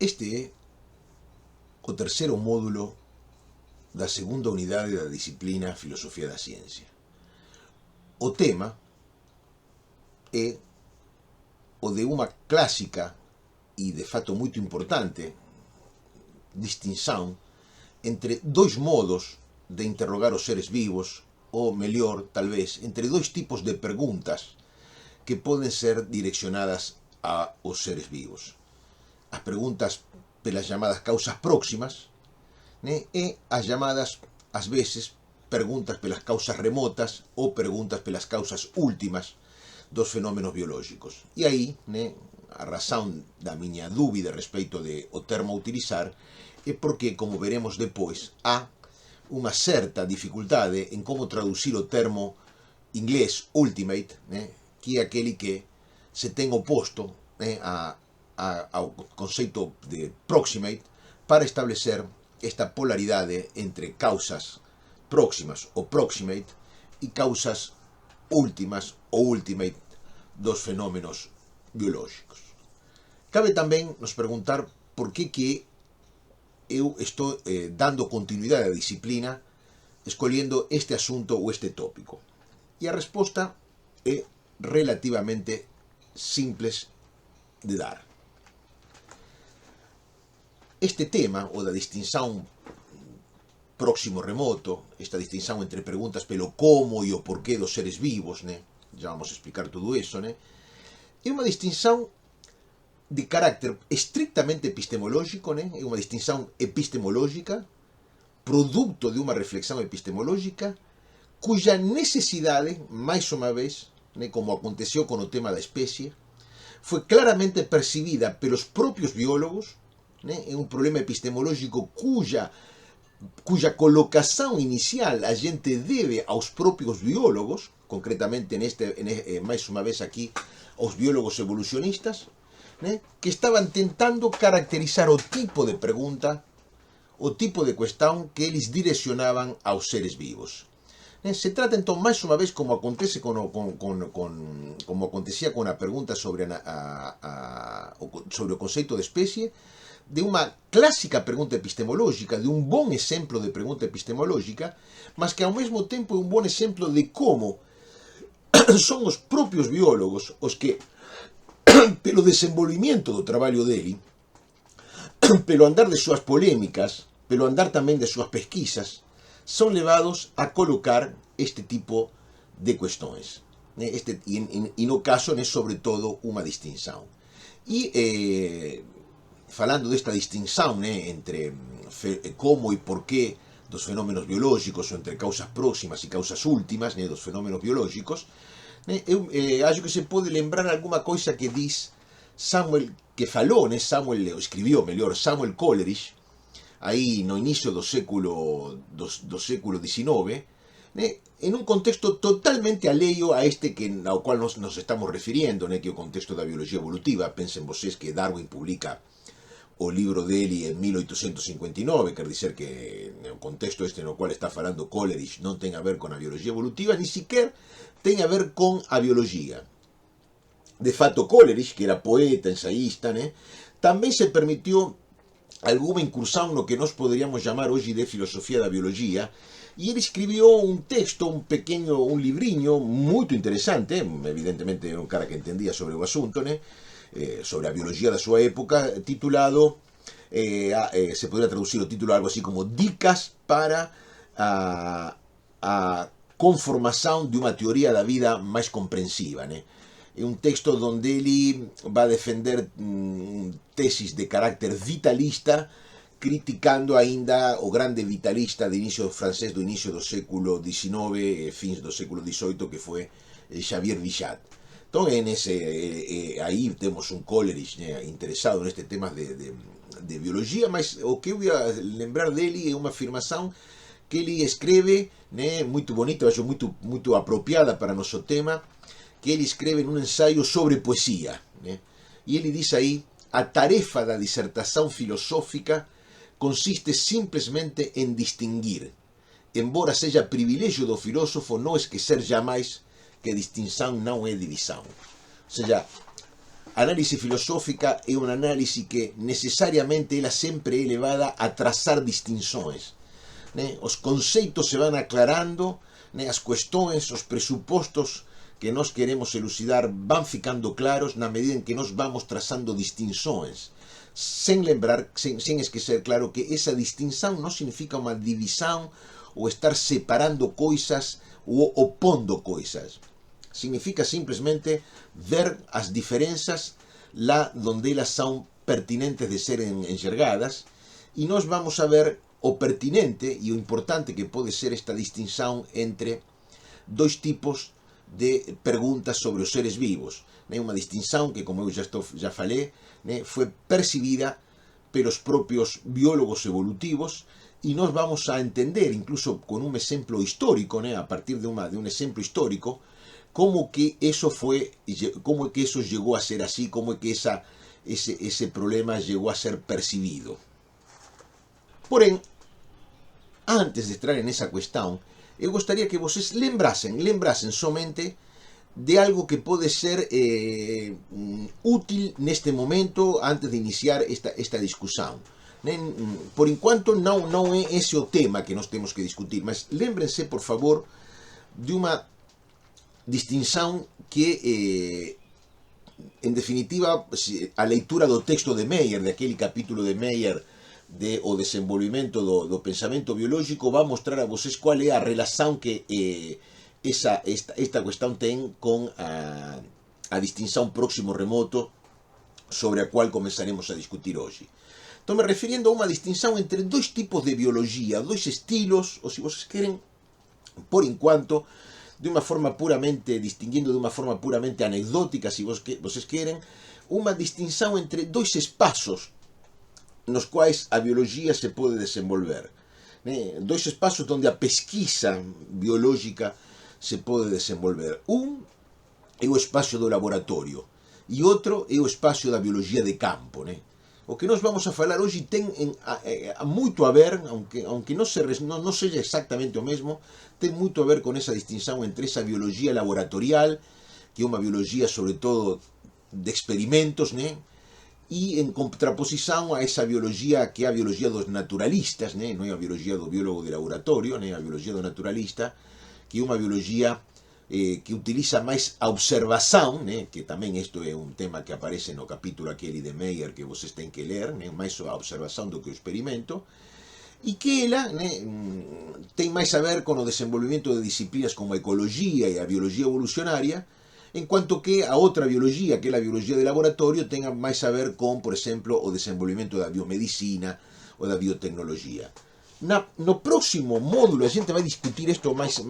Este é o terceiro módulo da segunda unidade da disciplina Filosofía da Ciencia. O tema é o de unha clásica e de fato moito importante distinción entre dois modos de interrogar os seres vivos, ou mellor, talvez, entre dois tipos de preguntas que poden ser direccionadas aos seres vivos. As preguntas pelas llamadas causas próximas, né, e as llamadas, ás veces, preguntas pelas causas remotas ou preguntas pelas causas últimas dos fenómenos biológicos. E aí, né, a razón da miña dúbida respecto de o termo a utilizar é porque, como veremos depois, há unha certa dificultade en como traducir o termo inglés ultimate, né, que é aquele que se ten oposto, né, ao conceito de proximate para establecer esta polaridade entre causas próximas ou proximate e causas últimas ou ultimate dos fenómenos biológicos. Cabe tamén nos preguntar por que eu estou dando continuidade á disciplina escolhendo este asunto ou este tópico. E a resposta é relativamente simples de dar. Este tema, o da distinción próximo-remoto, esta distinción entre preguntas pelo como e o porqué dos seres vivos, né? Ya vamos a explicar todo eso, né? É unha distinción de carácter estrictamente epistemológico, né? É unha distinción epistemológica, producto de unha reflexión epistemológica, cuya necesidade, máis unha vez, né, como aconteceu con o tema da especie, foi claramente percibida pelos propios biólogos, né? É un problema epistemológico cuya colocación inicial a gente debe aos propios biólogos, concretamente máis unha vez aquí, aos biólogos evolucionistas, né? Que estaban tentando caracterizar o tipo de pregunta, o tipo de cuestión que eles direccionaban aos seres vivos. Se trata entón máis unha vez como acontece como acontecía con a pregunta sobre o conceito de especie, de unha clásica pregunta epistemológica, de un bon exemplo de pregunta epistemológica, mas que ao mesmo tempo é un bon exemplo de como son os propios biólogos os que, pelo desenvolvimento do traballo dele, pelo andar de súas polémicas, pelo andar tamén de súas pesquisas, son levados a colocar este tipo de cuestións. E no caso, é sobre todo unha distinción. E falando desta distinción, né, entre como e por qué dos fenómenos biológicos, ou entre causas próximas e causas últimas, né, dos fenómenos biológicos, né, eu acho que se pode lembrar alguma coisa que diz Samuel, que falou, né, escribió mellor, Samuel Coleridge, aí no inicio do século XIX, né, en un contexto totalmente alheio a este ao cual nos estamos refiriendo, né, que é o contexto da biología evolutiva. Pensen vocês que Darwin publica o libro dele en 1859, quer dizer que o contexto este no cual está falando Coleridge non ten a ver con a biología evolutiva, ni siquiera ten a ver con a biología. De fato, Coleridge, que era poeta, ensaísta, né, tamén se permitió alguna incursón no que nós poderíamos chamar hoxe de filosofía da biología, e ele escribió un texto, un libriño moito interesante, evidentemente era un cara que entendía sobre o asunto, né? Sobre a biología da súa época, titulado, se podría traducir o título algo así como Dicas para a conformación de unha teoría da vida máis comprensiva, né? É un texto onde ele va a defender tesis de carácter vitalista, criticando aínda o grande vitalista de inicio francés do inicio do século XIX e fins do século XVIII, que foi Xavier Bichat. Entón, aí temos un Coleridge, né, interesado neste tema de biología, mas o que eu ia lembrar dele é unha afirmación que ele escreve, né, moito bonita, acho moito apropiada para noso tema, que ele escreve nun ensaio sobre poesía, né? E ele diz aí: a tarefa da disertación filosófica consiste simplesmente en distinguir, embora seja privilégio do filósofo non esquecer jamais que distinción non é divisão. Ou seja, A análise filosófica é unha análise que necesariamente ela sempre é levada a trazar distinções. Os conceitos se van aclarando, as cuestións, os presupostos que nós queremos elucidar van ficando claros na medida en que nós vamos trazando distinções. Sen lembrar, sen esquecer, claro, que esa distinción non significa unha división ou estar separando coisas ou opondo coisas. Significa simplemente ver as diferenzas lá donde elas son pertinentes de ser enxergadas, e nós vamos a ver o pertinente e o importante que pode ser esta distinción entre dois tipos de preguntas sobre os seres vivos. Unha distinción que, como eu já falei, foi percibida pelos propios biólogos evolutivos, e nós vamos a entender, incluso con un exemplo histórico, a partir de un exemplo histórico, como que eso llegó a ser así, como que ese problema llegó a ser percibido. Porém, antes de entrar en esa cuestión, eu gostaria que vocês lembrasen somente de algo que pode ser útil neste momento antes de iniciar esta discussão. Por enquanto não é esse o tema que nós temos que discutir, mas lembrense, por favor, de uma distinção que, en definitiva, a leitura do texto de Meyer, daquele capítulo de Meyer de o desenvolvimento do pensamento biológico, vai mostrar a vocês qual é a relação que esta cuestión ten con a distinción próximo remoto sobre a cual comenzaremos a discutir hoxe. Estou me referindo a unha distinción entre dois tipos de biología, dois estilos, ou se vocês queren, por enquanto, de unha forma puramente, distinguindo de unha forma puramente anecdótica, se vocês queren, unha distinción entre dois espazos nos quais a biología se pode desenvolver. Dois espazos onde a pesquisa biológica se pode desenvolver. Un é o espacio do laboratorio e outro é o espacio da biología de campo. O que nós vamos a falar hoxe ten moito a ver, aunque non seja exactamente o mesmo, ten moito a ver con esa distinción entre esa biología laboratorial, que é unha biología sobre todo de experimentos, e en contraposición a esa biología que é a biología dos naturalistas, non é a biología do biólogo de laboratorio, é a biología do naturalista, que é unha biología que utiliza máis a observación, que tamén isto é un tema que aparece no capítulo aquele de Meyer que vocês ten que ler, máis a observación do que o experimento, e que ela ten máis a ver con o desenvolvimento de disciplinas como a ecoloxía e a biología evolucionaria, en cuanto que a outra biología, que é a biología de laboratorio, ten máis a ver con, por exemplo, o desenvolvimento da biomedicina ou da biotecnología. No próximo módulo a gente vai discutir isto máis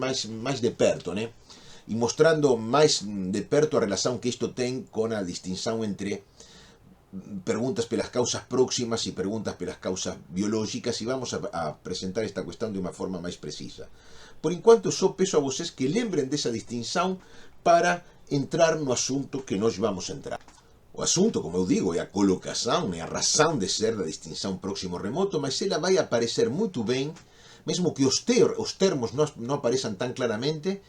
de perto, e mostrando máis de perto a relación que isto ten con a distinción entre preguntas pelas causas próximas e preguntas pelas causas biológicas, e vamos a presentar esta cuestión de unha forma máis precisa. Por enquanto, só peço a vocês que lembren desa distinción para entrar no asunto que nós vamos a entrar. O asunto, como eu digo, é a colocación, é a razón de ser da distinción próximo remoto, mas ela vai aparecer moito ben, mesmo que os termos non aparezan tan claramente,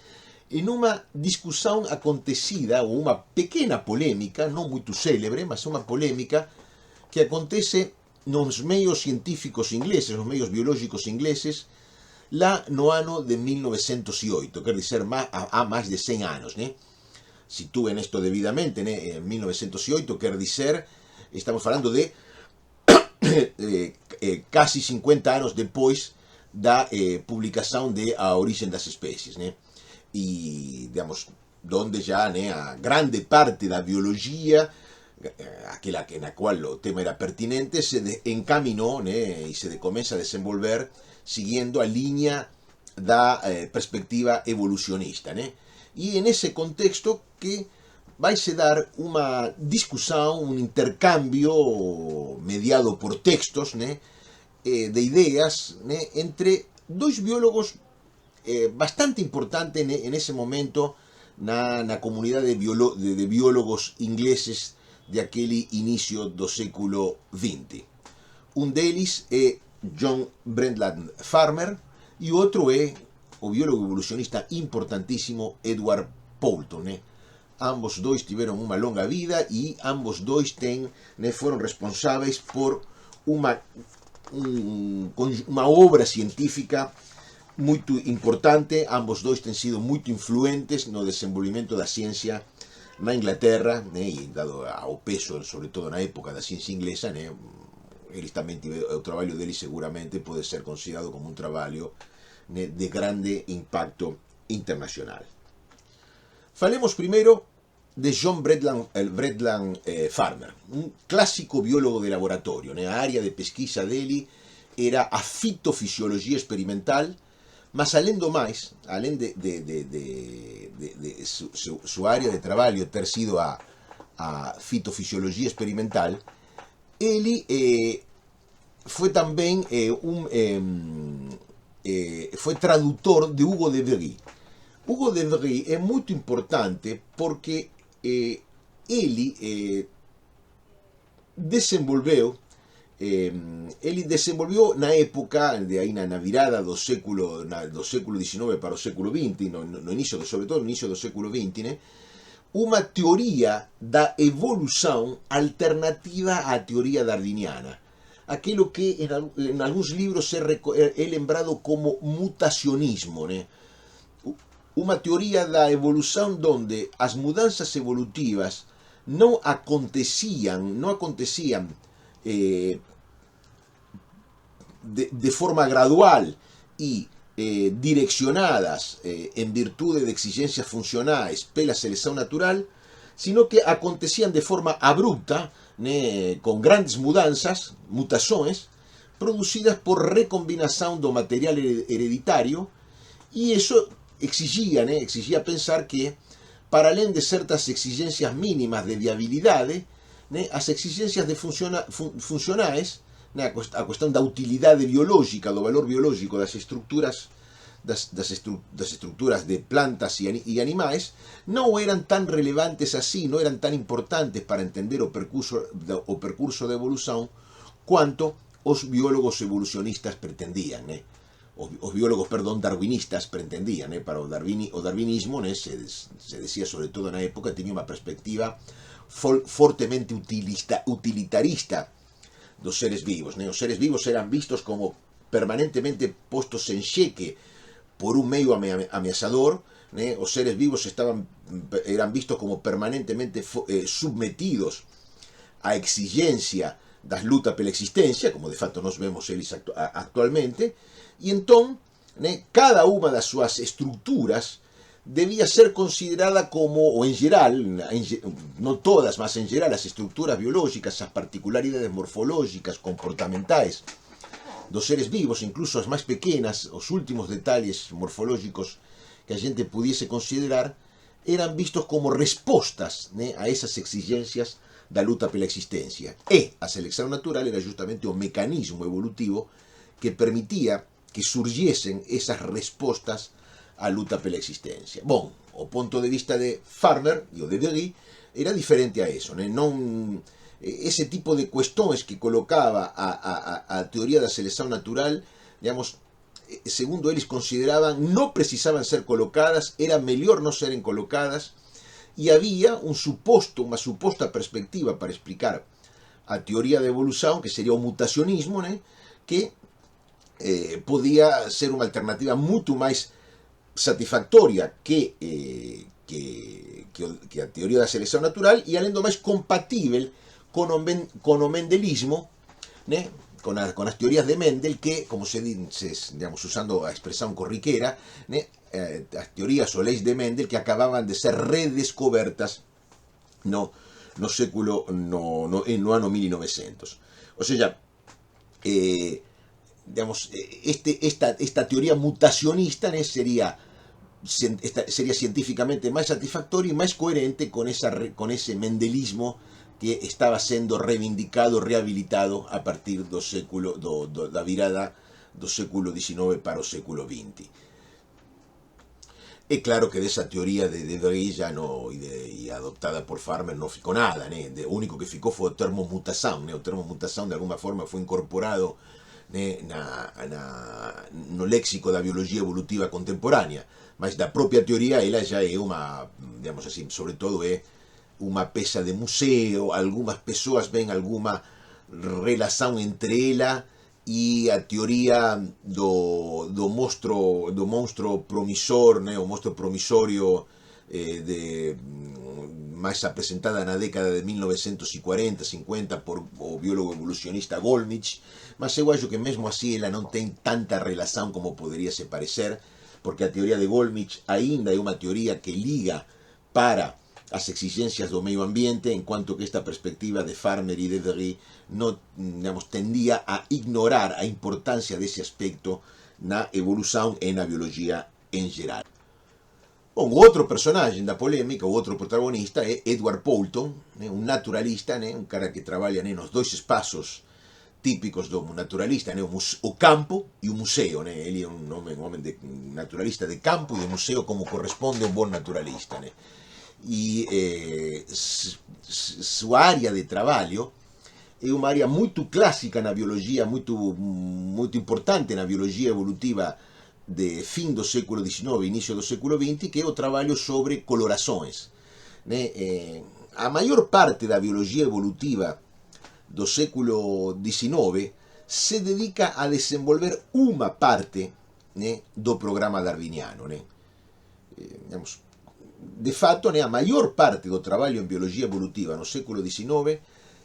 en unha discusión acontecida, ou unha pequena polémica, non moito célebre, mas unha polémica que acontece nos meios científicos ingleses, nos meios biológicos ingleses, lá no ano de 1908, quer dizer, há máis de 100 anos, Sitúen isto debidamente, en 1908, quer dizer, estamos falando de casi 50 anos depois da publicación de A Origen das Especies, e, digamos, donde já a grande parte da biología, aquela na cual o tema era pertinente, se encaminou e se começa a desenvolver siguiendo a línea da perspectiva evolucionista. E en ese contexto que vai se dar unha discusión, un intercambio mediado por textos de ideas entre dois biólogos bastante importante en ese momento na comunidade de biólogos ingleses de aquele inicio do século XX. Un deles é John Brentland Farmer e o outro é o biólogo evolucionista importantísimo Edward Poulton. ambos dois tiveron unha longa vida e ambos dois foron responsáveis por unha obra científica moito importante. Ambos dois ten sido moito influentes no desenvolvimento da ciencia na Inglaterra, e dado ao peso, sobre todo na época da ciencia inglesa, eles tamén o traballo deles seguramente pode ser considerado como un traballo de grande impacto internacional. Falemos primeiro de John Bredland Farmer, un clásico biólogo de laboratorio. A área de pesquisa dele era a fitofisioloxía experimental, mas alén do máis, alén de su área de traballo ter sido a fitofisioloxía experimental, ele foi tamén foi tradutor de Hugo de Vries. Hugo de Vries é moito importante porque ele desenvolveu na época de aí na virada do século XIX para o século XX, sobre todo no inicio do século XX, unha teoría da evolución alternativa á teoría darwiniana. Aquilo que en algúns libros é lembrado como mutacionismo, unha teoría da evolución donde as mudanzas evolutivas non acontecían de forma gradual e direccionadas en virtude de exigencias funcionais pela selección natural, sino que acontecían de forma abrupta, con grandes mutações, producidas por recombinación do material hereditario, e iso exigía pensar que, para além de certas exigencias mínimas de viabilidade, as exigencias de funcionais, a cuestión da utilidade biológica, do valor biológico das estructuras de plantas e animais, non eran tan relevantes así, non eran tan importantes para entender o percurso de evolución cuanto os biólogos evolucionistas pretendían, os biólogos, darwinistas pretendían. Para o darwinismo, se decía, sobre todo na época, tenía unha perspectiva fortemente utilitarista dos seres vivos. Os seres vivos eran vistos como permanentemente postos en xeque por un medio ameazador. Os seres vivos eran vistos como permanentemente submetidos á exigencia das lutas pela existencia, como de facto nos vemos eles actualmente, e entón cada unha das súas estructuras debía ser considerada como, o en geral, non todas, mas en geral, as estructuras biológicas, as particularidades morfológicas, comportamentais dos seres vivos, incluso as máis pequenas, os últimos detalles morfológicos que a xente pudiese considerar, eran vistos como respostas a esas exigencias da luta pela existencia. E a selección natural era justamente o mecanismo evolutivo que permitía que surgiesen esas respostas a luta pela existencia. Bon, o ponto de vista de Farmer e o de Vries era diferente a eso, ese tipo de cuestións que colocaba a teoría da selección natural, digamos, segundo eles consideraban, non precisaban ser colocadas, era mellor non seren colocadas, e había unha suposta perspectiva para explicar a teoría da evolución, que sería o mutacionismo, que podía ser unha alternativa moito máis satisfactoria que a teoría da selección natural, e alén do máis compatible con o mendelismo, con as teorías de Mendel, que, como se dice, digamos, usando a expresión corriquera, as teorías ou leis de Mendel que acababan de ser redescobertas no ano 1900. O sea, digamos, esta teoría mutacionista sería científicamente máis satisfactoria e máis coherente con ese mendelismo que estaba sendo reivindicado, rehabilitado a partir da virada do século XIX para o século XX. É claro que desa teoría de Vries e adoptada por Farmer non ficou nada, o único que ficou foi o termo mutación. O termo mutación de alguma forma foi incorporado no léxico da biologia evolutiva contemporánea, mas da propia teoría ela já é uma, digamos assim, sobre todo é uma peça de museo, algumas pessoas ven alguma relação entre ela e a teoría do monstro promissor, o monstro promissorio máis apresentada na década de 1940-50 por o biólogo evolucionista Golmich, mas eu acho que mesmo así ela non ten tanta relación como podería se parecer, porque a teoría de Golmich ainda é unha teoría que liga para as exigencias do medio ambiente, en cuanto que esta perspectiva de Farmer e de Very no, digamos, tendía a ignorar a importancia dese aspecto na evolución e na biología en geral. Bom, o outro personaje da polémica, o outro protagonista é Edward Poulton, un naturalista, un cara que traballa nos dois espazos típicos do naturalista, o campo e o museo. Ele é un home de naturalista de campo e de museo como corresponde a un bon naturalista. E sua área de trabalho é uma área muito clássica na biologia, muito importante na biologia evolutiva de fim do século XIX, início do século XX, que é o trabalho sobre colorações. A maior parte da biologia evolutiva do século XIX se dedica a desenvolver uma parte do programa darwiniano. Digamos, de fato, a maior parte do traballo en biologia evolutiva no século XIX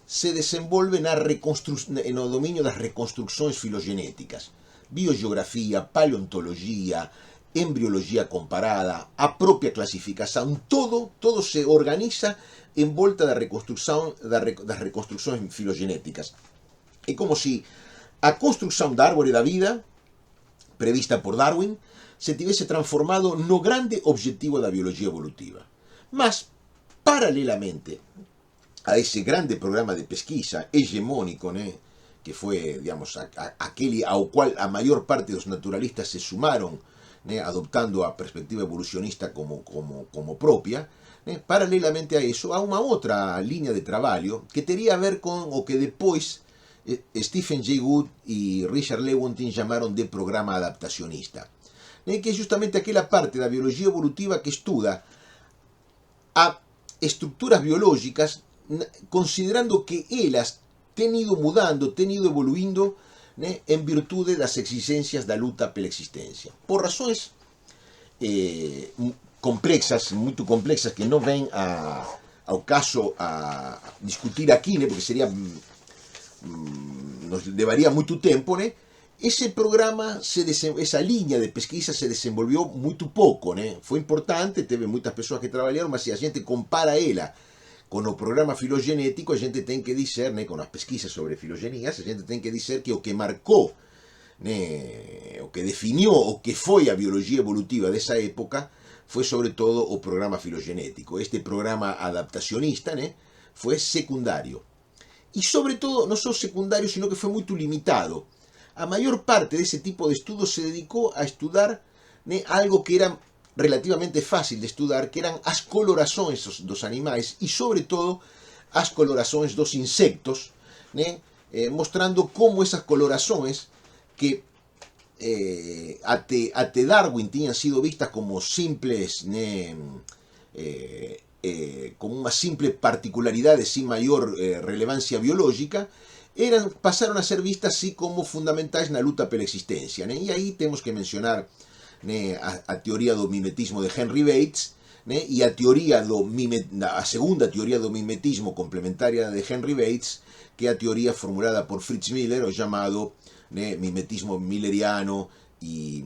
se desenvolve no dominio das reconstruccións filogenéticas, biogeografía, paleontología, embriología comparada, a propia clasificación, todo se organiza en volta das reconstruccións filogenéticas. É como se a construcción da árbore da vida, prevista por Darwin, se tivese transformado no grande objetivo da biologia evolutiva. Mas, paralelamente a ese grande programa de pesquisa hegemónico, que foi, digamos, aquele ao qual a maior parte dos naturalistas se sumaron, adoptando a perspectiva evolucionista como propia, paralelamente a eso, há unha outra liña de traballo que teria a ver con o que depois Stephen Jay Gould e Richard Lewontin chamaron de programa adaptacionista, que é justamente aquela parte da biologia evolutiva que estuda a estructuras biológicas considerando que elas ten ido mudando, ten ido evoluindo en virtude das exigencias da luta pela existencia. Por razóns complexas, muito complexas, que non ven ao caso a discutir aquí, porque sería nos levaría moito tempo, ese programa, esa liña de pesquisa se desenvolveu muito pouco, foi importante, teve moitas persoas que traballaron, mas se a gente compara ela con o programa filogenético, a gente ten que dizer, con as pesquisas sobre filogenías, a gente ten que dizer que o que marcou, o que definió o que foi a biologia evolutiva desa época foi sobre todo o programa filogenético. Este programa adaptacionista foi secundario. E sobre todo, non só secundario, sino que foi moito limitado. A maior parte desse tipo de estudos se dedicou a estudar algo que era relativamente fácil de estudar, que eran as colorações dos animais e, sobre todo, as colorações dos insectos, mostrando como esas colorações que até Darwin tiñan sido vistas como simples, como unha simple particularidade sin maior relevancia biológica, pasaron a ser vistas así como fundamentais na luta pela existencia. E aí temos que mencionar a teoría do mimetismo de Henry Bates e a segunda teoría do mimetismo complementaria de Henry Bates, que é a teoría formulada por Fritz Miller, o chamado mimetismo milleriano e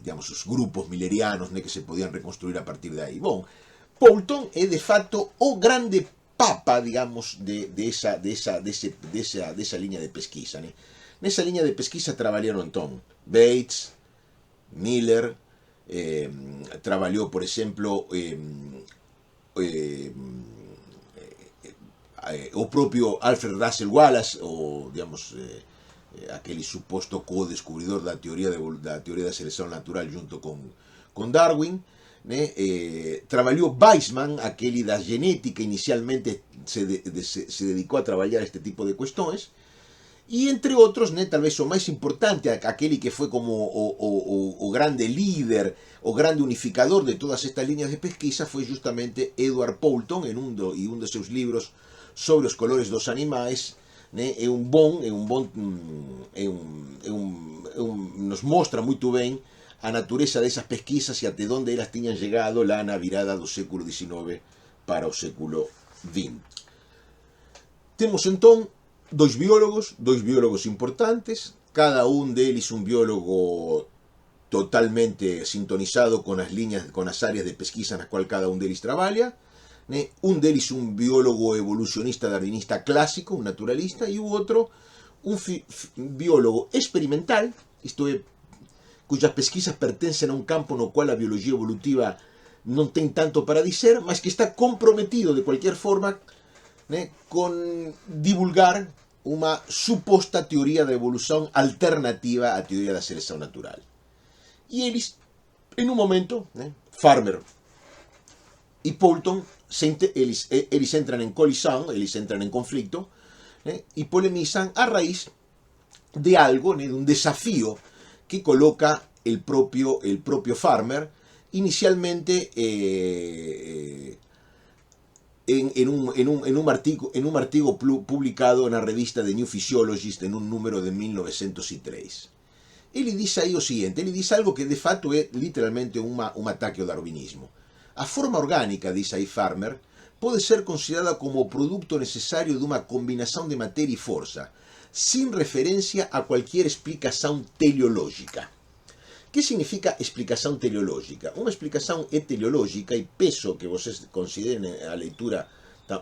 digamos, os grupos millerianos que se podían reconstruir a partir de aí. Bom, Poulton é de facto o grande papa, digamos, desa liña de pesquisa. Nesa liña de pesquisa traballaron entón Bates, Miller, traballou, por exemplo, o propio Alfred Russel Wallace, digamos, aquele suposto co-descubridor da teoría da selección natural junto con Darwin. Traballou Weismann, aquele da genética, inicialmente se dedicou a traballar este tipo de cuestións, E entre outros, né, talvez o máis importante, aquele que foi como o grande líder, o grande unificador de todas estas líneas de pesquisa foi justamente Edward Poulton en un dos seus libros sobre os colores dos animais, né, nos mostra moito ben a natureza desas pesquisas e até onde elas tiñan llegado lá na virada do século XIX para o século XX. Temos entón dois biólogos importantes, cada un deles un biólogo totalmente sintonizado con as liñas, con as áreas de pesquisa nas cual cada un deles traballa, né? Un deles un biólogo evolucionista darwinista clásico, un naturalista, e o outro un biólogo experimental, isto é, cuyas pesquisas pertencen a un campo no cual a biología evolutiva non ten tanto para dicer, mas que está comprometido de cualquier forma, né, con divulgar unha suposta teoría da evolución alternativa á teoría da selección natural. E eles, en un momento, né, Farmer e Poulton, eles entran en colisión, eles entran en conflicto, né, e polemizan a raíz de algo, né, de un desafío que coloca el propio Farmer, inicialmente en un artigo publicado na revista The New Physiologist en un número de 1903. Ele diz aí o seguinte, ele diz algo que de fato é literalmente un ataque ao darwinismo. A forma orgánica, diz aí Farmer, pode ser considerada como o produto necesario de unha combinación de materia e forza, sin referencia a cualquier explicación teleológica. Que significa explicación teleológica? Unha explicación teleológica, e peso que vocês consideren a leitura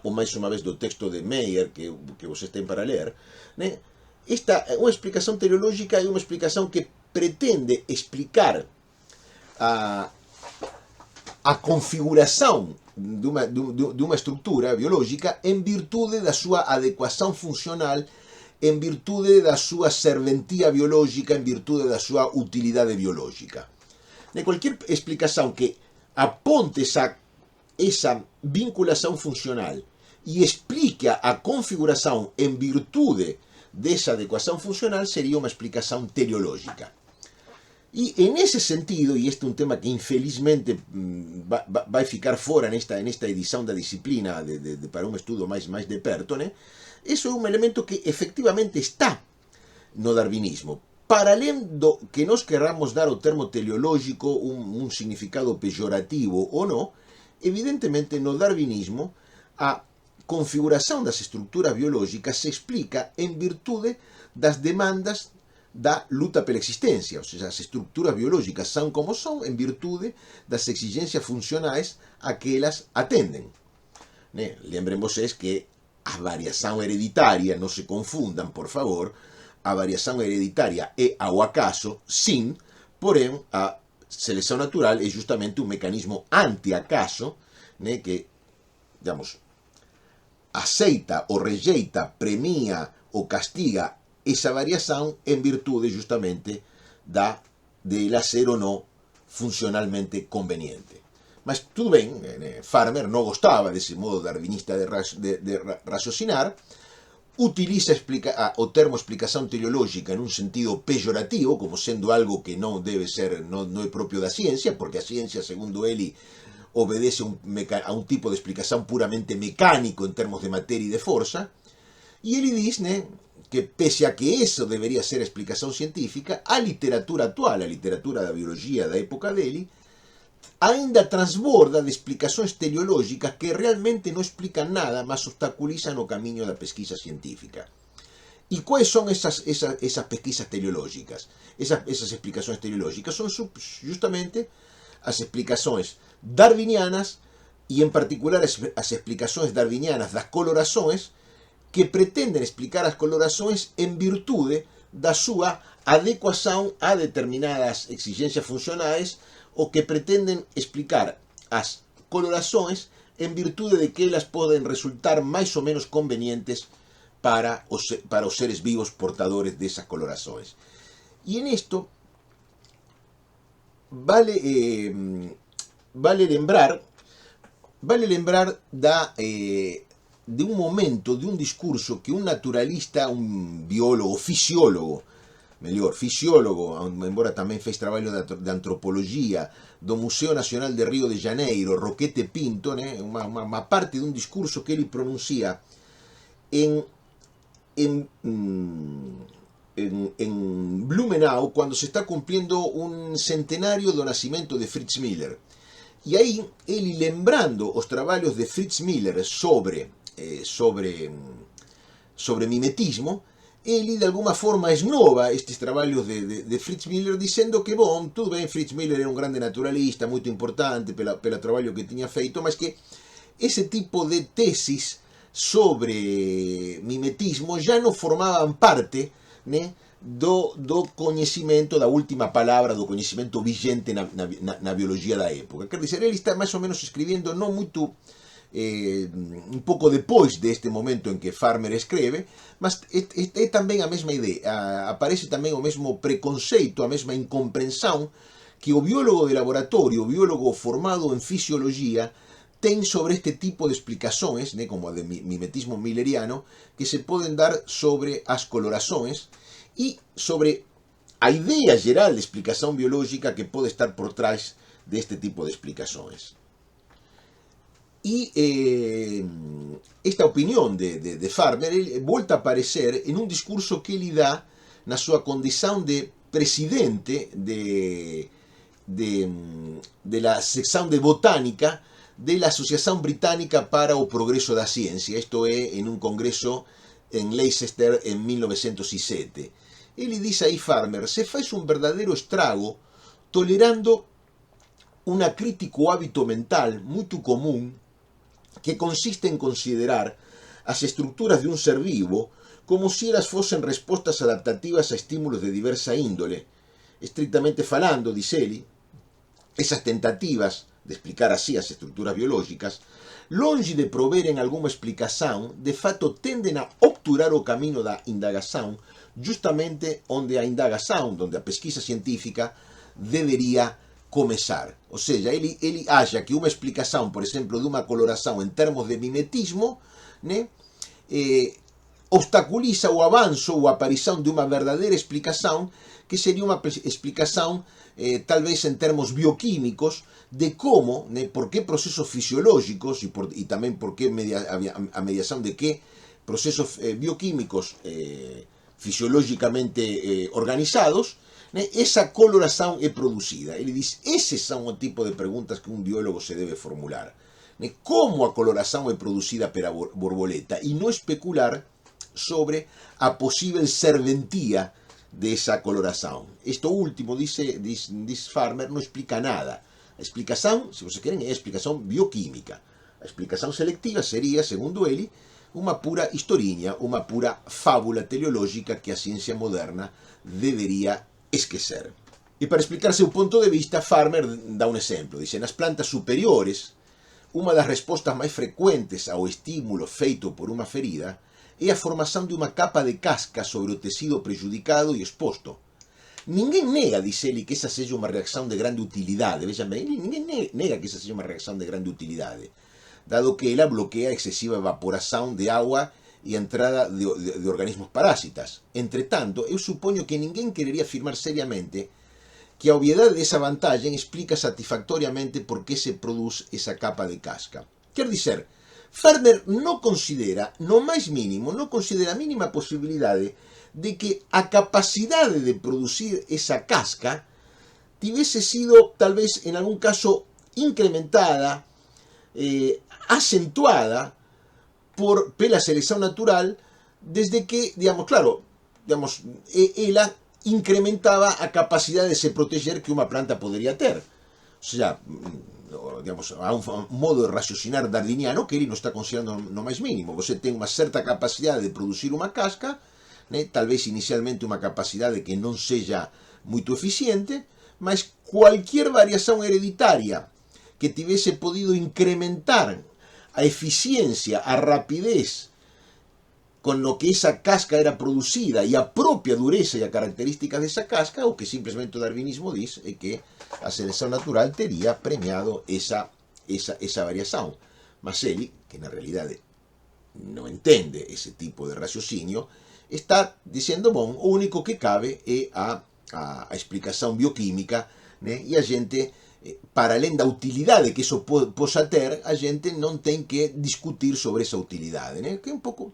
ou máis unha vez do texto de Meyer que vocês ten para ler, né? Unha explicación teleológica é unha explicación que pretende explicar a configuración dunha estructura biológica en virtude da súa adecuación funcional, en virtude da súa serventía biológica, en virtude da súa utilidade biológica. De cualquier explicación que aponte esa vinculación funcional e explique a configuración en virtude desa adecuación funcional sería unha explicación teleológica. E en ese sentido, e este é un tema que infelizmente vai ficar fora nesta edición da disciplina para un estudo máis de perto, né? Eso é un elemento que efectivamente está no darwinismo. Para além do que nos querramos dar ao termo teleológico un significado peyorativo ou non, evidentemente no darwinismo a configuración das estructuras biológicas se explica en virtude das demandas da luta pela existencia, ou seja, as estructuras biológicas son como son en virtude das exigencias funcionais a que elas atenden. Né? Lembren vocês que a variación hereditaria, non se confundan, por favor, a variación hereditaria é ao acaso, sin, porén, a selección natural é justamente un mecanismo anti-acaso, né, que, digamos, aceita ou rejeita, premia ou castiga esa variación en virtude justamente de ela ser ou non funcionalmente conveniente. Mas tudo ben, Farmer non gostaba desse modo darwinista de raciocinar, utiliza o termo explicación teleológica en un sentido peyorativo, como sendo algo que non debe ser, non é propio da ciencia, porque a ciencia, segundo ele, obedece a un tipo de explicación puramente mecánico en termos de materia e de forza, e ele diz, né, que pese a que eso debería ser a explicación científica, a literatura actual, a literatura da biología da época dele, ainda transborda de explicacións teleológicas que realmente non explican nada, mas obstaculizan o camiño da pesquisa científica. E quais son esas pesquisas teleológicas? Esas explicacións teleológicas son justamente as explicacións darwinianas e en particular as explicacións darwinianas das colorações que pretenden explicar as colorações en virtude da súa adecuación a determinadas exigencias funcionais ou que pretenden explicar as colorações en virtude de que elas poden resultar máis ou menos convenientes para os seres vivos portadores desas colorações. E en isto vale lembrar de un momento, de un discurso que un naturalista, un biólogo, fisiólogo, embora tamén fez traballo de antropoloxía do Museo Nacional de Río de Janeiro, Roquete Pinto, né? Unha parte dun discurso que ele pronuncia en Blumenau, cuando se está cumpliendo un centenario do nacimento de Fritz Miller. E aí, ele lembrando os traballos de Fritz Miller sobre mimetismo, ele de alguma forma esnova estes traballos de Fritz Miller dicendo que, bom, tudo ben, Fritz Miller era un grande naturalista moito importante pelo traballo que tiña feito, mas que ese tipo de tesis sobre mimetismo já non formaban parte, né, do coñecimento, da última palabra, do coñecimento vigente na bioloxía da época. Quer dizer, ele está máis ou menos escribindo non moito un pouco depois deste momento en que Farmer escreve, mas é tamén a mesma idea, aparece tamén o mesmo preconceito, a mesma incomprensión que o biólogo de laboratorio, o biólogo formado en fisioloxía, ten sobre este tipo de explicacións, né, como a de mimetismo milleriano, que se poden dar sobre as colorações e sobre a idea geral de explicación biológica que pode estar por trás deste tipo de explicacións. E esta opinión de Farmer volta a aparecer en un discurso que ele dá na súa condición de presidente de la sección de botánica de la Asociación Británica para o Progreso da Ciencia. Isto é en un congreso en Leicester en 1907. Ele diz aí, Farmer, se faz un verdadeiro estrago tolerando unha crítico hábito mental moito común que consiste en considerar as estructuras de un ser vivo como si elas fosen respostas adaptativas a estímulos de diversa índole. Estrictamente falando, dice ele, esas tentativas de explicar así as estructuras biológicas, longe de prover en alguma explicación, de fato tenden a obturar o camino da indagación justamente onde a indagación, onde a pesquisa científica debería comezar. O sea, ele acha que unha explicación, por exemplo, dunha coloración en termos de mimetismo, né, obstaculiza o avanzo ou a aparición de unha verdadeira explicación que sería unha explicación tal vez en termos bioquímicos de como, né, por que procesos fisiológicos e tamén por que a mediación de que procesos bioquímicos fisiológicamente organizados, esa coloración é producida. Ele diz, eses son o tipo de preguntas que un biólogo se debe formular. Como a coloración é producida pela borboleta e non especular sobre a posible serventía de esa coloración. Esto último, dice Farmer, non explica nada. A explicación, se você queren, é a explicación bioquímica. A explicación selectiva sería, segundo ele, unha pura historiña, unha pura fábula teleológica que a ciencia moderna debería esquecer. E para explicar seu punto de vista, Farmer dá un exemplo. Dice, nas plantas superiores, unha das respostas máis frecuentes ao estímulo feito por unha ferida é a formación de unha capa de casca sobre o tecido prejudicado e exposto. Ninguén nega, dice ele, que esa seja unha reacción de grande utilidade. Vexan ben, ninguén nega que esa seja unha reacción de grande utilidade, dado que ela bloquea a excesiva evaporación de agua e a entrada de organismos parasitas. Entretanto, eu supoño que ninguén querería afirmar seriamente que a obviedade desa vantaxe explica satisfactoriamente por que se produce esa capa de casca. Quer dizer, Farmer non considera, no máis mínimo, non considera a mínima posibilidade de que a capacidade de producir esa casca tivese sido, tal vez, en algún caso, incrementada, acentuada, pela selección natural, desde que, digamos, claro, digamos, ela incrementaba a capacidade de se proteger que unha planta podería ter. O sea, digamos, a un modo de raciocinar darwiniano que ele non está considerando no máis mínimo. Você ten unha certa capacidade de producir unha casca, né, tal vez inicialmente unha capacidade que non seja moito eficiente, mas cualquier variación hereditaria que tivese podido incrementar a eficiencia, a rapidez con lo que esa casca era producida e a propia dureza e a característica desa casca, o que simplemente o darwinismo diz é que a selección natural tería premiado esa variación. Mas ele, que na realidade não entende esse tipo de raciocínio, está dizendo, bom, o único que cabe é a explicação bioquímica, né? E a gente, para além da utilidade que isso possa ter, a gente não tem que discutir sobre essa utilidade, né? Que é um pouco,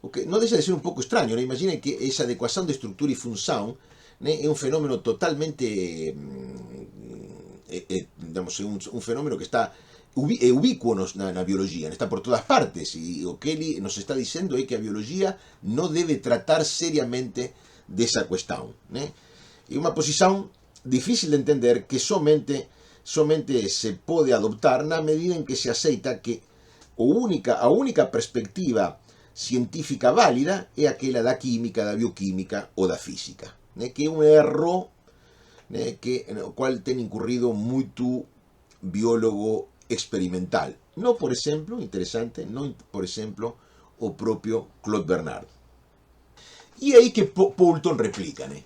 o que não deixa de ser um pouco estranho, né? Imaginem que essa adequação de estrutura e função, né, é um fenômeno totalmente, digamos, um fenômeno que está ubíquo na biologia, está por todas partes, e o que ele nos está dizendo é que a biologia não deve tratar seriamente dessa questão, né? É uma posição difícil de entender que somente se pode adoptar na medida em que se aceita que a única perspectiva científica válida é aquela da química, da bioquímica ou da física, né? Que é um erro, né, no qual tem incurrido muito biólogo experimental. No, por exemplo, interesante, no, por exemplo, o propio Claude Bernard. E aí que Poulton replica, né?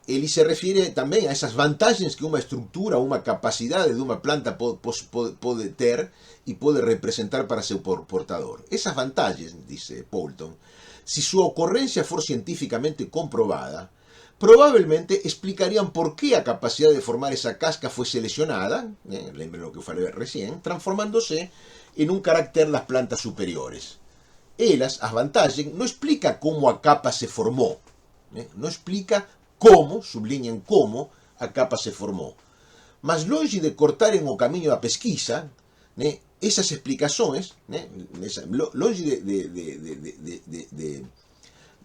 Ele se refere também a essas vantagens que uma estrutura, uma capacidade de uma planta pode ter e pode representar para seu portador. Essas vantagens, dice Poulton, si sua ocorrência for cientificamente comprovada, probablemente explicarían por qué a capacidad de formar esa casca fue seleccionada, lembren lo que falei recién, transformándose en un carácter das plantas superiores. Elas, as vantagens, não explica como a capa se formou, não explica como, sublinham como, a capa se formou. Mas longe de cortarem o caminho da pesquisa, essas explicações, longe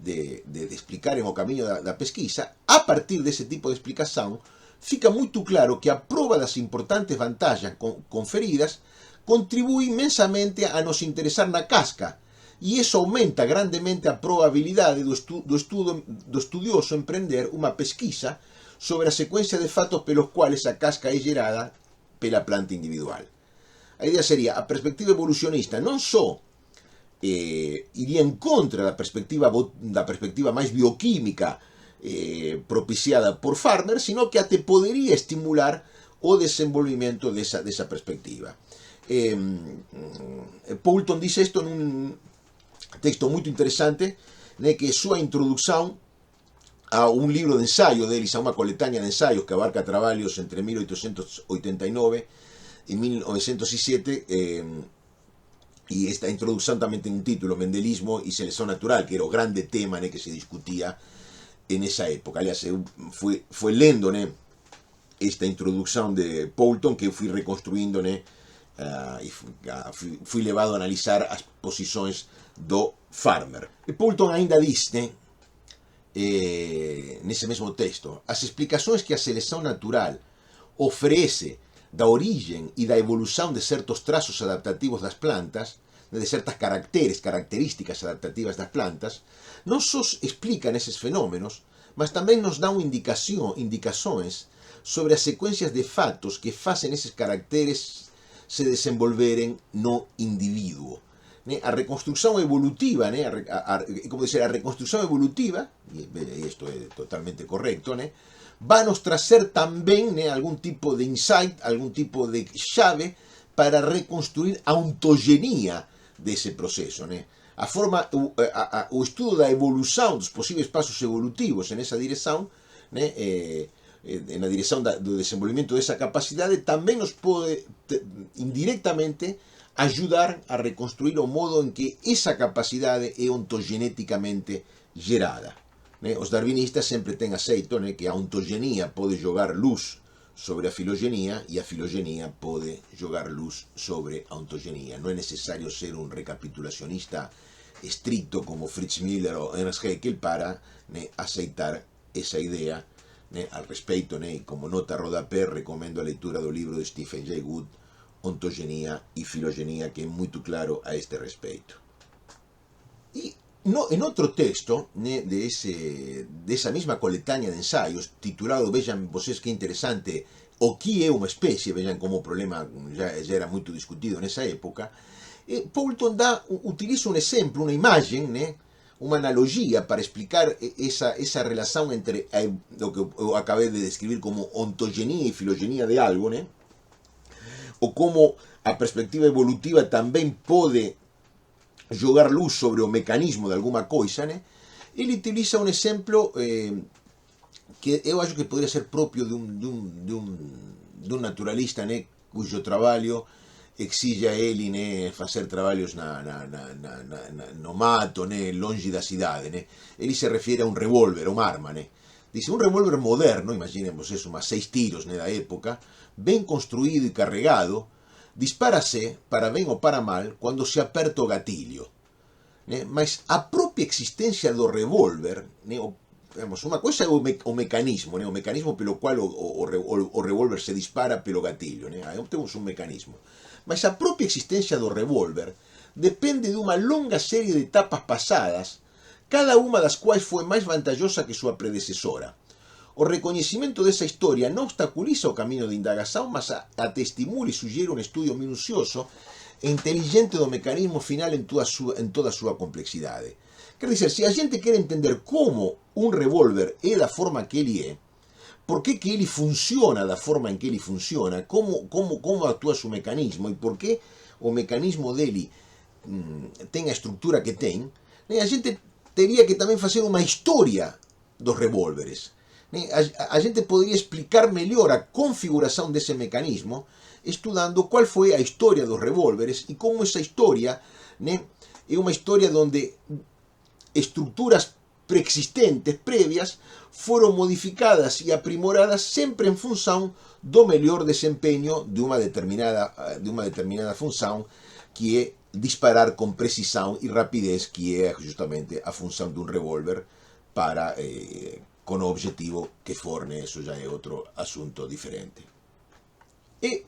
de explicar en o caminho da pesquisa, a partir desse tipo de explicação, fica muito claro que a prova das importantes vantagens conferidas contribui imensamente a nos interessar na casca, e isso aumenta grandemente a probabilidade do estudioso empreender uma pesquisa sobre a sequência de fatos pelos quais a casca é gerada pela planta individual. A ideia seria, a perspectiva evolucionista não só iría en contra da perspectiva máis bioquímica propiciada por Farmer, sino que até podería estimular o desenvolvimento desa perspectiva. Poulton dice isto nun texto moito interesante, que é súa introducción a un libro de ensayo deles, a unha coletánea de ensaios que abarca traballos entre 1889 e 1907, y esta introducción también tiene un título, Mendelismo y selección natural, que era un grande tema que se discutía en esa época. Aliás, fue lendo esta introducción de Poulton que fui reconstruyendo y fui levado a analizar as posições do Farmer. E Poulton ainda diz, nesse mesmo texto, as explicações que a seleção natural oferece da origem e da evolução de certos traços adaptativos das plantas, de certas características adaptativas das plantas, não só explicam esses fenômenos, mas também nos dão indicações sobre as sequências de fatos que fazem esses caracteres se desenvolverem no indivíduo. A reconstrução evolutiva, como dizer, a reconstrução evolutiva, e isto é totalmente correcto, va a nos trazer también algún tipo de insight, algún tipo de chave para reconstruir a ontogenia desse proceso. O estudo da evolução, dos possíveis passos evolutivos nessa direção, na direção do desenvolvimento dessa capacidade, também nos pode indiretamente ajudar a reconstruir o modo em que essa capacidade é ontogeneticamente gerada. Os darwinistas sempre têm aceito que a ontogenia pode jogar luz sobre a filogenia e a filogenia pode jogar luz sobre a ontogenia. Não é necessário ser um recapitulacionista estricto como Fritz Müller ou Ernst Haeckel para aceitar essa ideia al respeito. E como nota rodapé, recomendo a leitura do livro de Stephen Jay Gould, Ontogenia e Filogenia, que é muito claro a este respeito. E en otro texto de esa misma coletánea de ensayos, titulado, vean vocês que interesante, o que é uma especie, vean como o problema já era muito discutido nessa época, Poulton utiliza un exemplo, una imagen, uma analogia para explicar essa relação entre lo que eu acabei de describir como ontogenia e filogenia de algo, ou como a perspectiva evolutiva também pode jogar luz sobre o mecanismo de alguma coisa, né? Ele utiliza um exemplo que eu acho que poderia ser propio de um naturalista, né, cujo trabalho exige a ele, né, fazer trabalhos no mato, né, longe da cidade, né. Ele se refere a um revólver, a uma arma, né. Dice, un revólver moderno, imaginemos eso, más 6 tiros da época, ben construído e carregado, dispárase, para ben ou para mal, quando se aperta o gatillo. Né? Mas a propia existencia do revólver, né, digamos, unha coisa é o mecanismo, né, o mecanismo pelo cual o revólver se dispara pelo gatillo, né, aí temos un mecanismo. Mas a propia existencia do revólver depende de unha longa serie de etapas pasadas, cada unha das quais foi máis vantajosa que súa predecesora. O recoñecimento desa historia non obstaculiza o camino de indagación, mas até estimula e suxere un estudio minucioso e inteligente do mecanismo final en toda a súa complexidade. Quer dizer, se a gente quer entender como un revólver é da forma que ele é, por que ele funciona da forma en que ele funciona, como actúa su mecanismo e por que o mecanismo dele ten a estructura que ten, a gente teria que tamén facer unha historia dos revólveres. A gente podría explicar mellor a configuración dese mecanismo estudando cual foi a historia dos revólveres e como esa historia, né, é unha historia donde estructuras preexistentes, previas, foron modificadas e aprimoradas sempre en función do mellor desempeño de unha determinada función, que é disparar con precisión e rapidez, que é justamente a función dun revólver para con o objetivo que forne, eso já é outro asunto diferente. E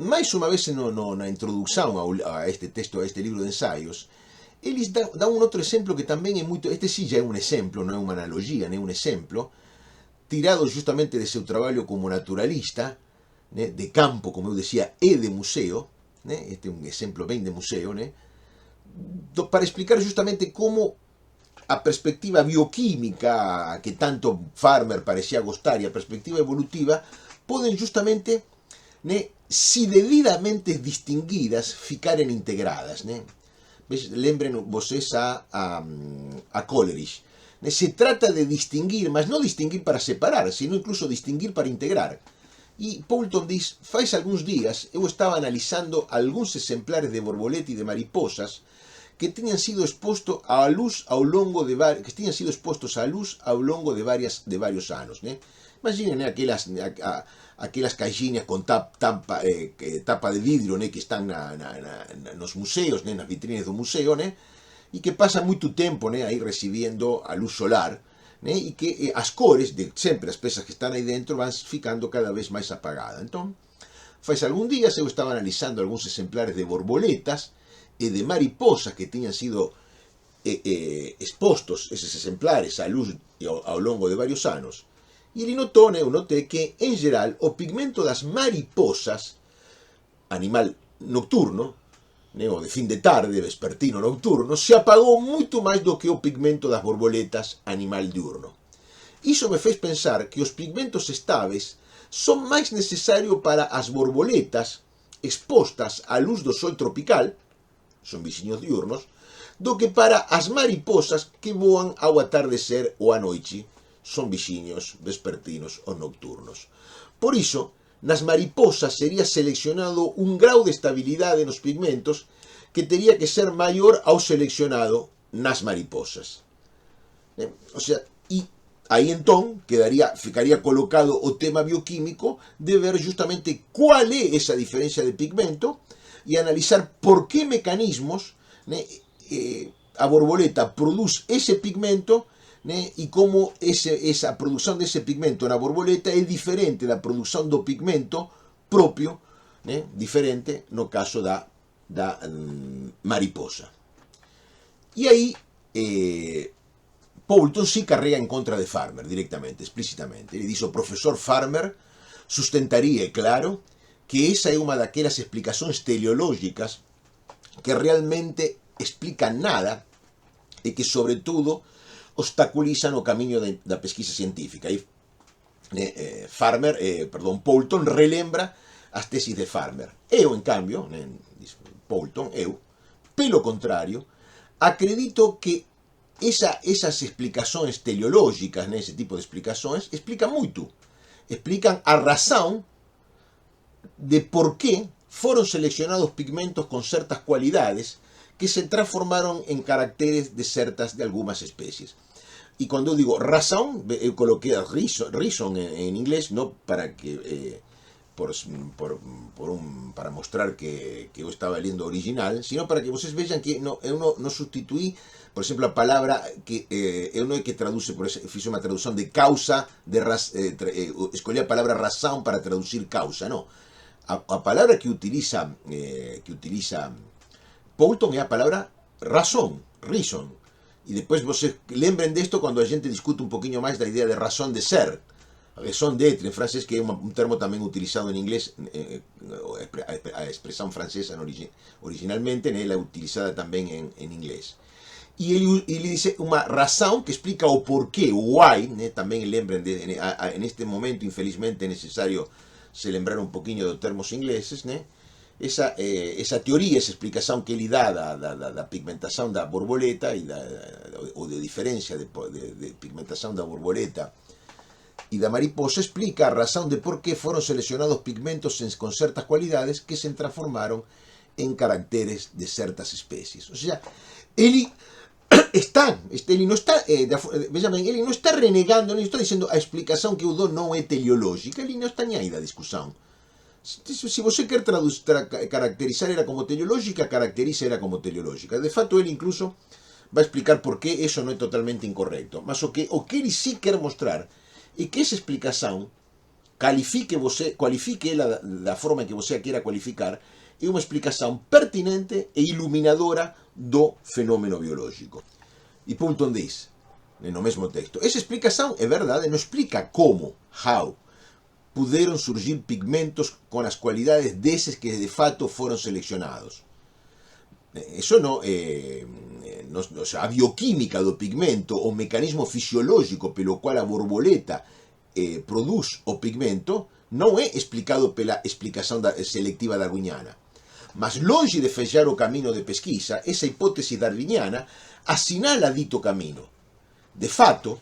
máis unha vez na introducción a este texto, a este libro de ensaios, eles dão un outro exemplo que tamén é moito, este sí já é un exemplo, non é unha analogía, é un exemplo, tirado justamente de seu traballo como naturalista, né, de campo, como eu decía, e de museo, né, este é un exemplo ben de museo, né, para explicar justamente como a perspectiva bioquímica que tanto Farmer parecía gostar e a perspectiva evolutiva poden justamente, né, si debidamente distinguidas, ficaren integradas, né. Lembren vocês a Coleridge. Se trata de distinguir, mas non distinguir para separar, sino incluso distinguir para integrar. E Poulton diz, faz algúns días eu estaba analizando algúns exemplares de borboleta e de mariposas que tiñan sido expostos á luz ao longo de varios anos, né? Imaginen, né, aquelas caixinhas con tapa de vidro, né, que están nos museos, né, nas vitrines do museo, né, e que pasan moito tempo, né, aí recibiendo a luz solar, né, e que as cores de sempre as pezas que están aí dentro van ficando cada vez máis apagadas. Entón, faz algún días eu estaba analizando algúns exemplares de borboletas e de mariposas que tiñan sido expostos eses exemplares á luz ao longo de varios anos. E ele notou, eu notei que, en geral, o pigmento das mariposas, animal nocturno, o de fin de tarde, vespertino nocturno, se apagou moito máis do que o pigmento das borboletas, animal diurno. Iso me fez pensar que os pigmentos estáveis son máis necesarios para as borboletas expostas á luz do sol tropical, son vixiños diurnos, do que para as mariposas que voan ao atardecer ou á noite, son vixiños vespertinos ou nocturnos. Por iso, nas mariposas sería seleccionado un grau de estabilidade nos pigmentos que teria que ser maior ao seleccionado nas mariposas. O sea, e aí entón ficaría colocado o tema bioquímico de ver justamente cual é esa diferencia de pigmento e analizar por que mecanismos, né, a borboleta produz ese pigmento, né, e como esa produción dese pigmento na borboleta é diferente da produción do pigmento propio, né, diferente no caso da mariposa. E aí Poulton sí carrega en contra de Farmer directamente, explícitamente. Ele dice, o profesor Farmer sustentaría, claro, que esa é unha daquelas explicacións teleológicas que realmente explican nada e que, sobre todo, obstaculizan o camiño da pesquisa científica. E Poulton relembra as tesis de Farmer. Eu, en cambio, Poulton, Pelo contrario, acredito que esas explicações teleológicas, né, ese tipo de explicações, explican muito. Explican a razão de por qué foron seleccionados pigmentos con certas cualidades que se transformaron en caracteres de algunas especies. Y cuando digo razón, coloqué reason en inglés, no para que para mostrar que yo estaba leyendo original, sino para que ustedes vean que yo no sustituí, por ejemplo, la palabra que yo no es que traduce, hice una traducción de causa, escogí la palabra razón para traducir causa, no. A palabra que utiliza Poulton es la palabra razón, reason. Y después vocês lembren de esto cuando la gente discute un poquito más la idea de razón de ser. Raison d'être en francés, que es un termo también utilizado en inglés, a expresión francesa originalmente, la utilizada también en inglés. Y él dice una razón que explica o por qué, o why, también lembren en este momento, infelizmente, es necesario celebrar un poquito de termos ingleses, esa teoría, esa explicación que él da da pigmentación da borboleta o de diferencia de pigmentación da borboleta y da mariposa, explica a razón de por qué fueron seleccionados pigmentos con ciertas cualidades que se transformaron en caracteres de ciertas especies. O sea, él no está renegando, no está diciendo a explicación que yo no es teleológica, él no está ni ahí la discusión. Si você quer caracterizar era como teleológica, caracteriza era como teleológica. De facto, él incluso va a explicar por qué eso no es totalmente incorrecto. Mas o que él sí quiere mostrar es que esa explicación cualifique la forma en que você quiera cualificar, es una explicación pertinente e iluminadora do fenómeno biológico. Y Poulton dice, en el mismo texto, esa explicación es verdad, no explica cómo, how, pudieron surgir pigmentos con las cualidades de esos que de facto fueron seleccionados. Eso o sea, a bioquímica do pigmento, o mecanismo fisiológico pelo cual a borboleta produce o pigmento, no es explicado pela explicación selectiva darwiniana. Mas longe de fechar o camino de pesquisa, esa hipótesis darwiniana asinala dito camino. De facto,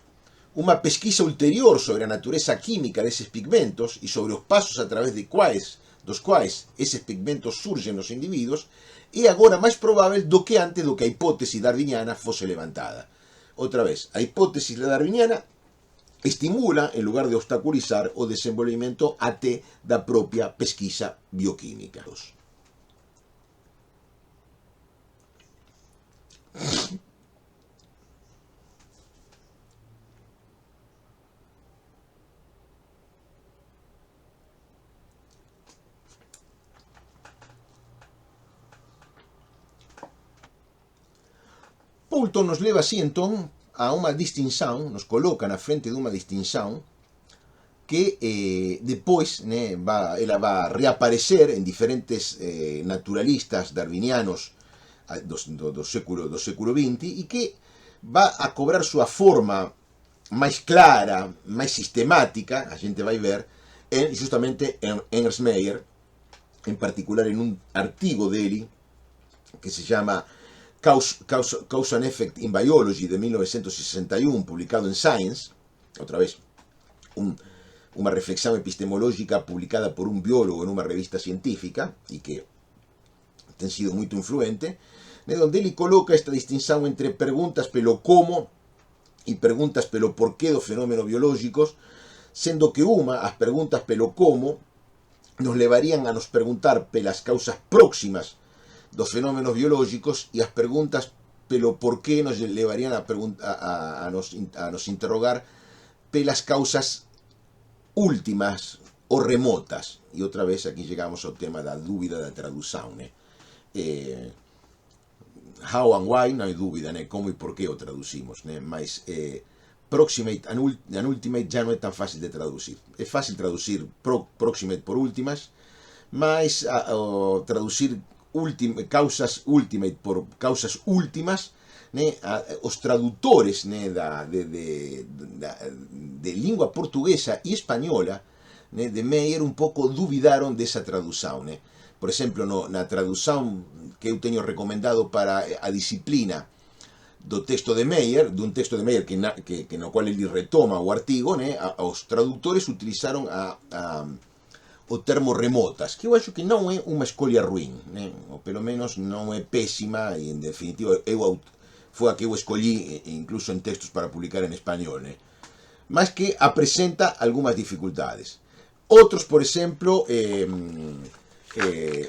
una pesquisa ulterior sobre la naturaleza química de esos pigmentos y sobre los pasos a través de dos cuales esos pigmentos surgen en los individuos es ahora más probable do que antes do que a hipótesis darwiniana fuese levantada. Otra vez, a hipótesis darwiniana estimula en lugar de obstaculizar o desenvolvimiento até da propia pesquisa bioquímica. Poulton nos leva así entonces a una distinción, nos coloca na frente de una distinción que después ela va a reaparecer en diferentes naturalistas darwinianos do século XX y que va a cobrar su forma más clara, más sistemática, a gente vai ver, justamente en Ernst Mayr, en particular en un artigo de él que se llama Cause and Effect in Biology de 1961, publicado en Science, otra vez una reflexión epistemológica publicada por un biólogo en una revista científica y que ha sido muy influente, donde él coloca esta distinción entre preguntas pelo cómo y preguntas pelo por qué dos fenómenos biológicos, siendo que las preguntas pelo cómo nos llevarían a nos preguntar pelas causas próximas dos fenómenos biológicos y las preguntas pelo por qué nos llevarían a nos interrogar pelas causas últimas o remotas. Y otra vez aquí llegamos al tema de la dúvida de la traducción. How and why, no hay dúvida, cómo y por qué o traducimos. Mas proximate and ultimate ya no es tan fácil de traducir. Es fácil traducir proximate por últimas, mas traducir causas ultimate por causas últimas, os traductores de lengua portuguesa y española de Mayr un poco duvidaron de esa traducción, por exemplo, na tradução que eu teño recomendado para a disciplina do texto de Meyer, dun texto de Meyer que no cual ele retoma o artigo, né, os traductores utilizaron o termo remotas, que eu acho que non é unha escolha ruín, né, ou pelo menos non é pésima, e en definitiva foi a que eu escollí incluso en textos para publicar en español, né, mas que apresenta algunhas dificultades. Outros, por exemplo,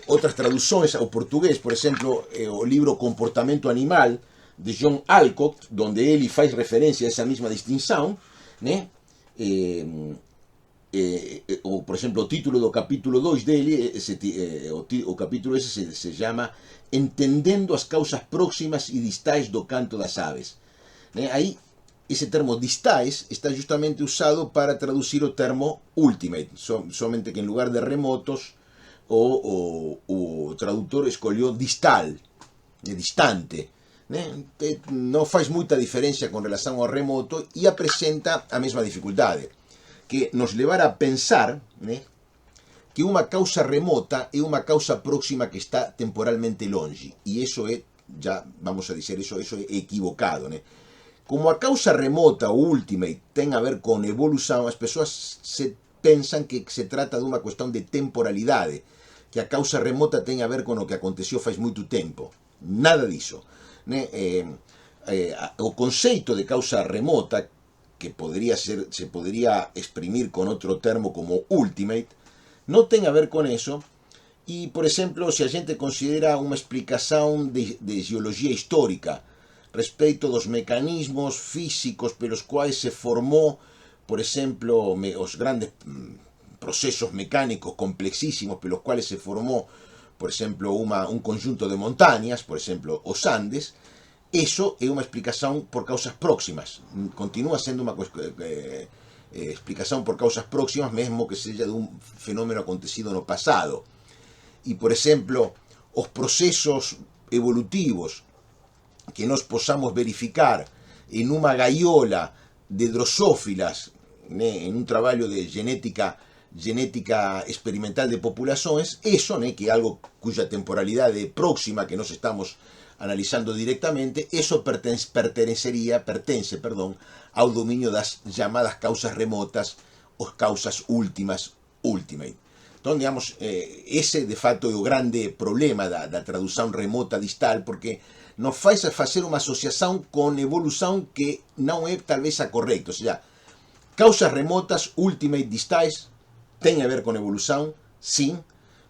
outras traduções ao portugués, por exemplo, o libro Comportamento Animal, de John Alcott, donde ele faz referencia a esa misma distinción, né? Ou, por exemplo, o título do capítulo 2 dele, o capítulo ese se llama Entendendo as causas próximas e distais do canto das aves. Né? Aí, ese termo distais está justamente usado para traducir o termo ultimate, somente que en lugar de remotos, o traductor escolheu distal, distante. Non faz moita diferencia con relación ao remoto e apresenta a mesma dificultade, que nos levará a pensar, né, que unha causa remota é unha causa próxima que está temporalmente longe, e iso é, já vamos a dizer, iso é equivocado, né? Como a causa remota ou ultimate ten a ver con evolución, as persoas se pensan que se trata dunha cuestión de temporalidade, que a causa remota ten a ver con o que aconteceu faz moito tempo. Nada diso. O conceito de causa remota, que se podría exprimir con otro termo como ultimate, non ten a ver con eso. E, por exemplo, se a gente considera unha explicación de geología histórica respecto dos mecanismos físicos pelos quais se formou, por exemplo, os grandes procesos mecánicos complexísimos pelos quales se formou, por exemplo, un conjunto de montañas, por exemplo, os Andes, eso é unha explicación por causas próximas. Continúa sendo unha explicación por causas próximas, mesmo que seja dun fenómeno acontecido no pasado. E, por exemplo, os procesos evolutivos que nós posamos verificar en unha gaiola de drosófilas, né, en un traballo de genética experimental de populações, eso, né, que é algo cuya temporalidade próxima que nós estamos analizando directamente, eso pertence ao dominio das llamadas causas remotas, os causas últimas, ultimate. Entón, digamos, ese de facto é o grande problema da tradución remota distal, porque nos faz facer unha asociación con evolución que non é tal vez a correcta. O sea, causas remotas, ultimate, distais, ten a ver con evolución, sim,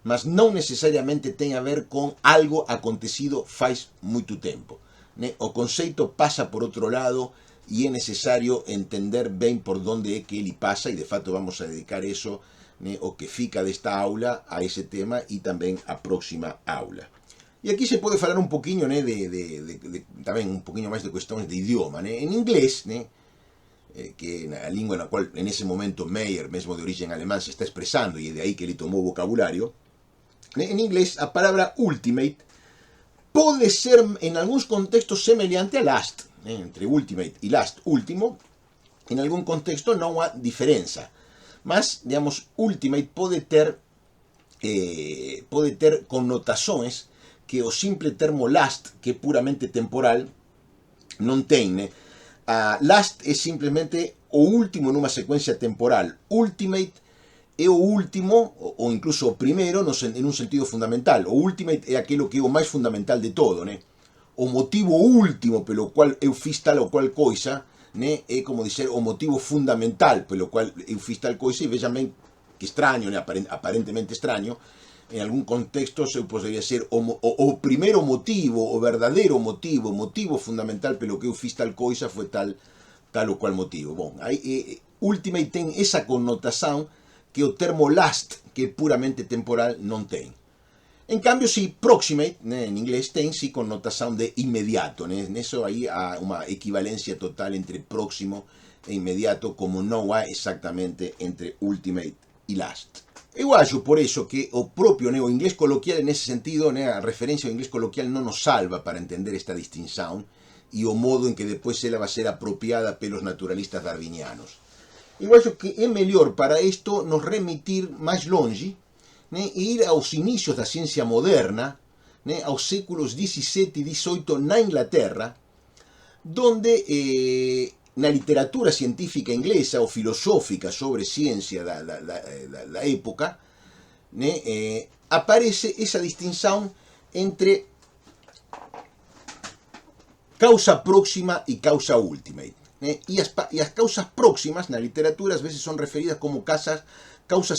mas non necesariamente ten a ver con algo acontecido faz moito tempo. Né? O conceito pasa por outro lado e é necesario entender ben por onde é que ele pasa, e de facto vamos a dedicar eso, né, o que fica desta aula a ese tema e tamén a próxima aula. E aquí se pode falar un poquinho, né, tamén un poquinho máis de cuestións de idioma. Né? En inglés, né, que a lingua na cual en ese momento Meyer, mesmo de origen alemán, se está expresando, e de aí que ele tomou vocabulario, en inglés a palabra ultimate pode ser en algúns contextos semellante a last, entre ultimate e last, último. En algún contexto non há diferenza, mas, digamos, ultimate pode ter connotações que o simple termo last, que é puramente temporal, non ten, né? Last é simplemente o último nunha secuencia temporal. Ultimate é o último, ou incluso o primeiro, en un sentido fundamental. O ultimate é aquilo que é o máis fundamental de todo, né? O motivo último pelo cual eu fiz tal ou cual coisa, né? É como dizer o motivo fundamental pelo cual eu fiz tal coisa, e vexan ben que extraño, né? Aparentemente extraño. En algún contexto se podería ser o primeiro motivo, o verdadeiro motivo fundamental pelo que eu fiz tal coisa foi tal ou cual motivo. Bom, aí, ultimate ten esa connotación que o termo last, que é puramente temporal, non ten. En cambio, si proximate, né, en inglés, ten si connotación de inmediato. Né? Neso aí há unha equivalencia total entre próximo e inmediato, como non há exactamente entre ultimate e last. Eu acho, por eso, que o propio o inglés coloquial, nese sentido, a referencia ao inglés coloquial non nos salva para entender esta distinción e o modo en que depois ela va a ser apropiada pelos naturalistas darwinianos. Eu acho que é mellor para isto nos remitir máis longe, e ir aos inicios da ciencia moderna, aos séculos XVII e XVIII na Inglaterra, donde na literatura científica inglesa ou filosófica sobre ciencia da época, aparece esa distinción entre causa próxima e causa ultimate. E as causas próximas na literatura ás veces son referidas como causas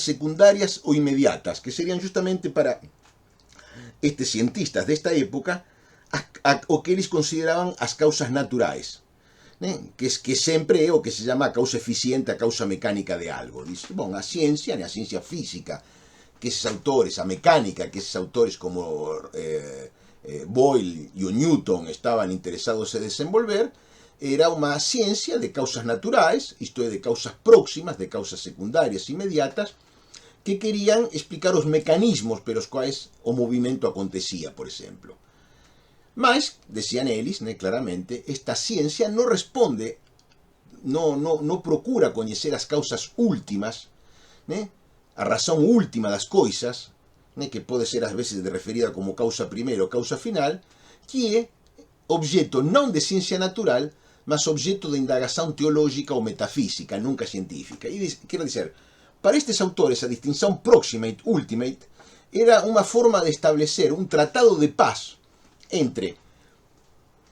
secundarias ou inmediatas, que serían justamente para estes cientistas desta época o que eles consideraban as causas naturais, que sempre é o que se chama a causa eficiente, a causa mecánica de algo. Dice, bom, a ciencia física, que esos autores, a mecánica, que esos autores como Boyle e o Newton estaban interesados en desenvolver, era unha ciencia de causas naturais, isto é, de causas próximas, de causas secundarias inmediatas, que querían explicar os mecanismos pelos quais o movimento acontecía, por exemplo. Mas, decían eles, claramente, esta ciencia non responde, non procura coñecer as causas últimas, a razón última das coisas, que pode ser ás veces referida como causa primeira ou causa final, que é objeto non de ciencia natural, mas objeto de indagación teológica ou metafísica, nunca científica. E quero dizer, para estes autores a distinción proximate, ultimate, era unha forma de establecer un tratado de paz entre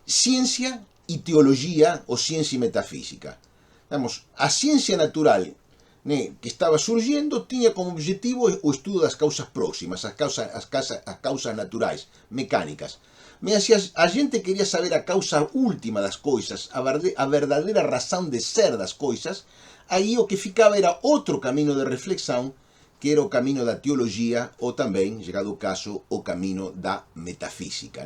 ciencia e teología ou ciencia e metafísica. Vamos, a ciencia natural que estaba surgindo tiña como objetivo o estudo das causas próximas, as causas naturais, mecánicas. Mas se a gente quería saber a causa última das coisas, a verdadeira razón de ser das coisas, aí o que ficaba era outro camino de reflexión, que era o camino da teología ou tamén, chegado o caso, o camino da metafísica.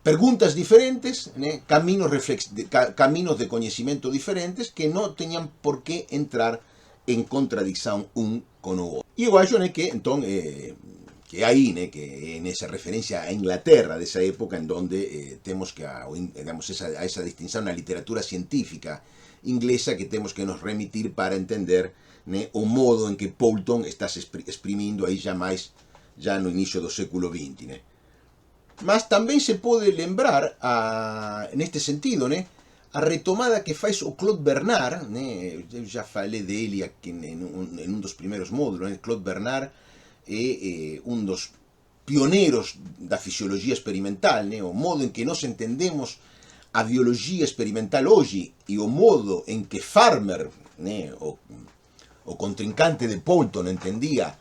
Preguntas diferentes, caminos de coñecimento diferentes que non teñan por que entrar en contradicción un con o outro. E eu acho que, entón, que aí, que nesa referencia a Inglaterra desa época en donde temos que a esa distinción na literatura científica inglesa que temos que nos remitir para entender o modo en que Poulton está se exprimindo aí já no inicio do século XX. Mas tamén se pode lembrar, neste sentido, a retomada que faz o Claude Bernard, eu já falei dele aqui en un dos primeiros módulos. Claude Bernard é un dos pioneiros da fisioloxía experimental, o modo en que nós entendemos a bioloxía experimental hoxe e o modo en que Farmer, o contrincante de Poulton, entendía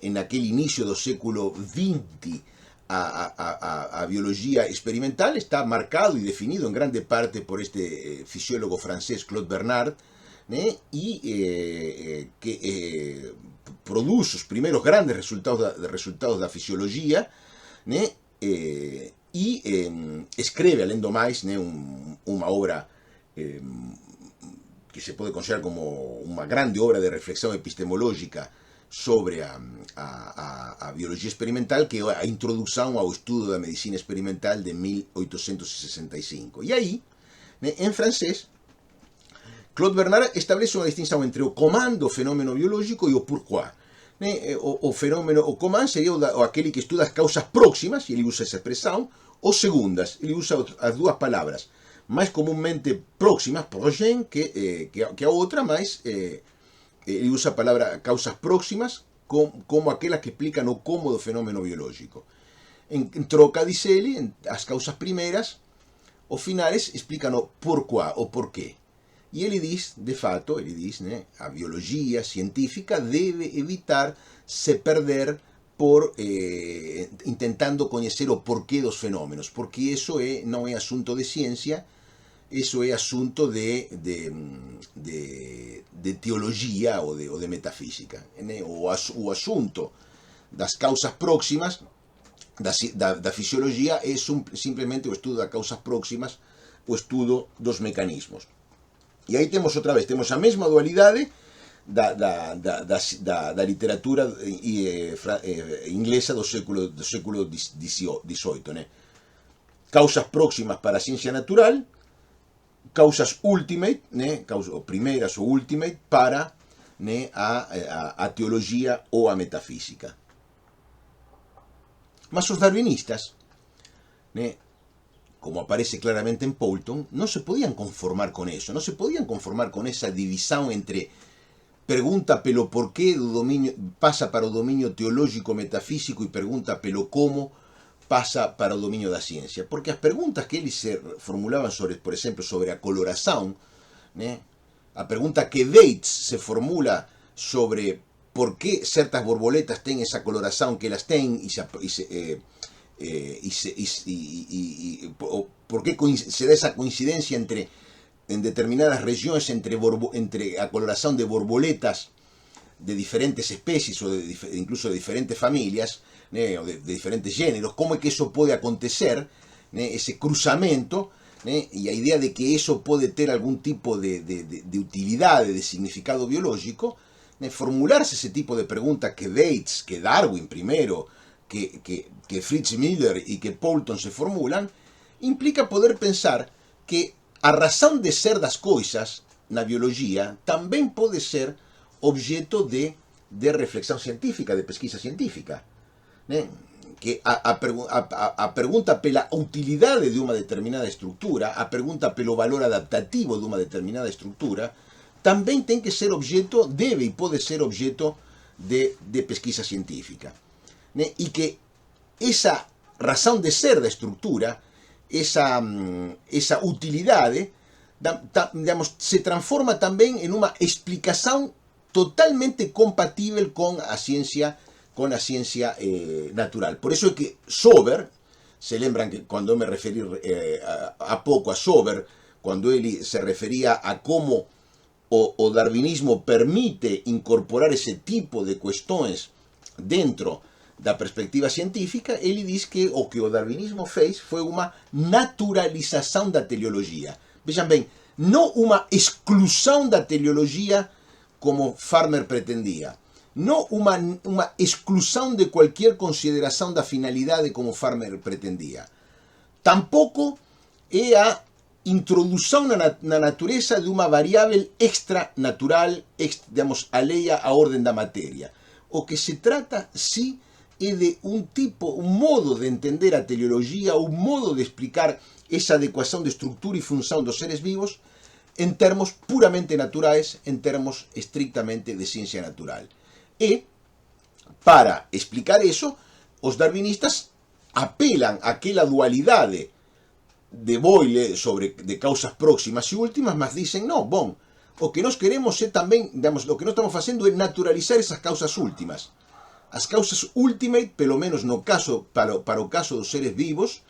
en aquel inicio do século XX a bioloxía experimental, está marcado e definido en grande parte por este fisiólogo francés Claude Bernard, que produce os primeiros grandes resultados da fisioloxía, e escreve, alén do máis, unha obra que se pode considerar como unha grande obra de reflexión epistemológica sobre a bioloxía experimental, que é a introdución ao estudo da medicina experimental de 1865. E aí, en francés, Claude Bernard establece unha distinción entre o comando, o fenómeno biológico, e o pourquoi. O comando sería aquele que estuda as causas próximas, e ele usa esa expresión, ou segundas, ele usa as dúas palabras, máis comúnmente próximas, prochain, que a outra, mas ele usa a palabra causas próximas como aquelas que explican o como do fenómeno biológico. En troca, dice ele, as causas primeiras, os finales explican o pourquoi, o porqué. E ele diz, de fato, a biologia científica debe evitar se perder por intentando coñecer o porqué dos fenómenos, porque eso non é asunto de ciencia, eso é asunto de teología ou de metafísica. O asunto das causas próximas da fisioloxía é simplemente o estudo das causas próximas, o estudo dos mecanismos. E aí temos outra vez, temos a mesma dualidade da literatura inglesa do século XVIII. Causas próximas para a ciencia natural, causas ultimate, primeiras ou ultimate para a teología ou a metafísica. Mas os darwinistas, como aparece claramente en Poulton, no se podían conformar con eso, no se podían conformar con esa división entre pergunta pelo porqué do dominio, pasa para o dominio teológico metafísico e pergunta pelo como pasa para o dominio da ciencia. Porque as perguntas que eles se formulaban sobre, por exemplo, sobre a coloração, a pergunta que Bates se formula sobre por que certas borboletas ten esa coloração que elas ten por que se da esa coincidencia en determinadas regiones entre a coloración de borboletas de diferentes especies o incluso de diferentes familias, o de diferentes géneros, cómo es que eso puede acontecer, ese cruzamiento, y la idea de que eso puede tener algún tipo de utilidad, de significado biológico, formularse ese tipo de preguntas que Bates, que Darwin primero, que Fritz Müller y que Poulton se formulan, implica poder pensar que a razón de ser das coisas na biología también puede ser objeto de reflexión científica, de pesquisa científica. Que a pregunta pela utilidad de una determinada estructura, a pregunta pelo valor adaptativo de una determinada estructura, también tiene que ser objeto, debe y puede ser objeto de pesquisa científica. Y que esa razón de ser da estructura, esa utilidad, digamos, se transforma también en una explicación totalmente compatible con la ciencia natural. Por eso es que Sober, se lembran que cuando me referí a poco a Sober, cuando él se refería a cómo o darwinismo permite incorporar ese tipo de cuestiones dentro da perspectiva científica, ele diz que o que o darwinismo fez foi uma naturalização da teleologia. Vejam bem, não uma exclusão da teleologia como Farmer pretendia, não uma exclusão de qualquer consideração da finalidade como Farmer pretendia. Tampouco é a introdução na natureza de uma variável extranatural, digamos, alheia à ordem da matéria. O que se trata, sim, é de un modo de entender a teleología, un modo de explicar esa adecuación de estructura y función dos seres vivos en termos puramente naturales, en termos estrictamente de ciencia natural. Y para explicar eso, os darwinistas apelan a aquella dualidad de Boyle de causas próximas y últimas, mas dicen, no, o que nos queremos é también, digamos, lo que no estamos haciendo es naturalizar esas causas últimas. As causas ultimate, pelo menos no caso, para o caso dos seres vivos,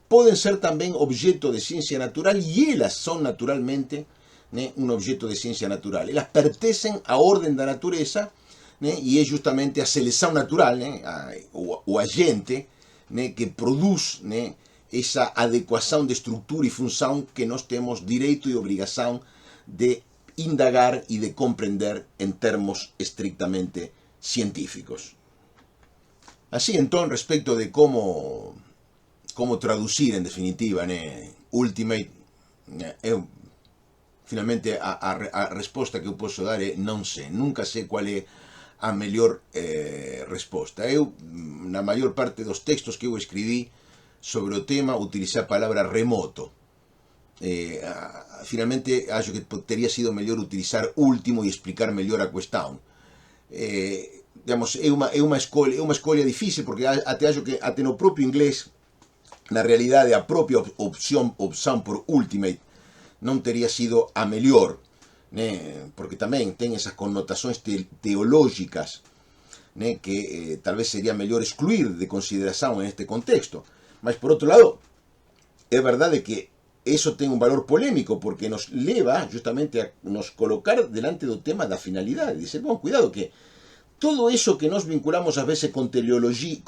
poden ser tamén objeto de ciencia natural e elas son naturalmente un objeto de ciencia natural. Elas pertencen á orden da natureza e é justamente a seleção natural, o agente que produz esa adecuación de estructura e función que nós temos direito e obrigación de indagar e de comprender en termos estrictamente científicos. Así, entonces, respecto de cómo traducir, en definitiva, ultimate, finalmente, a resposta que eu posso dar é non sei, nunca sei qual é a mellor resposta. Eu, na maior parte dos textos que eu escribí sobre o tema, utilicei a palabra remoto. Finalmente, acho que teria sido mellor utilizar último e explicar mellor a cuestión. Digamos, é unha escolha difícil, porque até acho que até no propio inglés, na realidade, a propia opción por ultimate non teria sido a mellor, porque tamén ten esas connotacións teológicas que tal vez sería mellor excluir de consideración en este contexto. Mas, por outro lado, é verdade que eso ten un valor polémico, porque nos leva justamente a nos colocar delante do tema da finalidade. Dice, cuidado que todo eso que nos vinculamos a veces con teología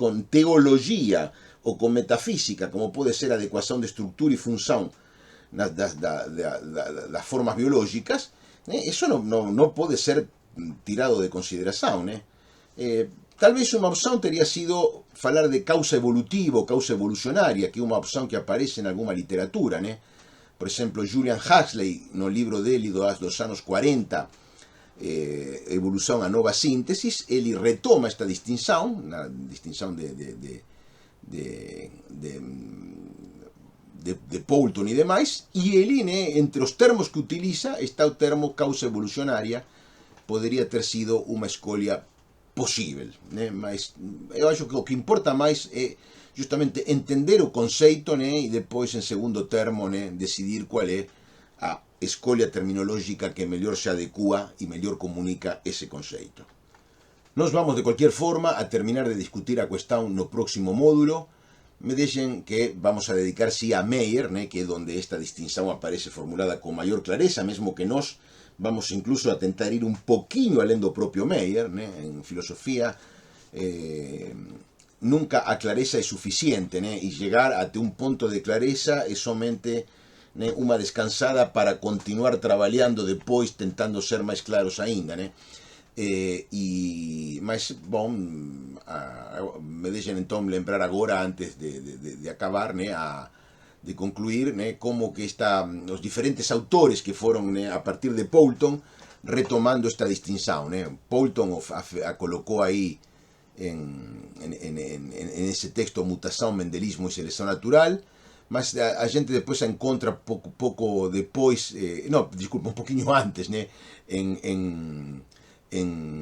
o con metafísica, como puede ser adecuación de estructura y función las formas biológicas, eso no puede ser tirado de consideración. Tal vez una opción teria sido falar de causa evolutiva, causa evolucionaria, que é unha opción que aparece en alguna literatura. Por exemplo, Julian Huxley, no libro dele dos anos 40, Evolución a nova síntesis, ele retoma esta distinción, na distinción de de Poulton e demais, e ele, né, entre os termos que utiliza está o termo causa evolucionária. Poderia ter sido uma escolha possível, né? Mas eu acho que o que importa mais é justamente entender o conceito, né, e depois, em segundo termo, né, decidir qual é a escolha terminológica que melhor se adequa e melhor comunica esse conceito. Nós vamos, de qualquer forma, a terminar de discutir a questão no próximo módulo. Me deixen que vamos a dedicar, sí, a Meyer, né, que é onde esta distinção aparece formulada con maior clareza, mesmo que nós vamos incluso a tentar ir un poquinho além do propio Meyer, né, en filosofía. Nunca a clareza é suficiente, né, e chegar até un ponto de clareza é somente, né, unha descansada para continuar traballando depois, tentando ser máis claros aínda, né. Mas, bom, me deixen entón lembrar agora, antes de acabar, né, de concluir, né, como que os diferentes autores que foron, né, a partir de Poulton retomando esta distinción, né. Poulton a colocou aí en ese texto Mutación, Mendelismo e Selección Natural, mas a gente depois a encontra pouco depois, un poquinho antes, né, en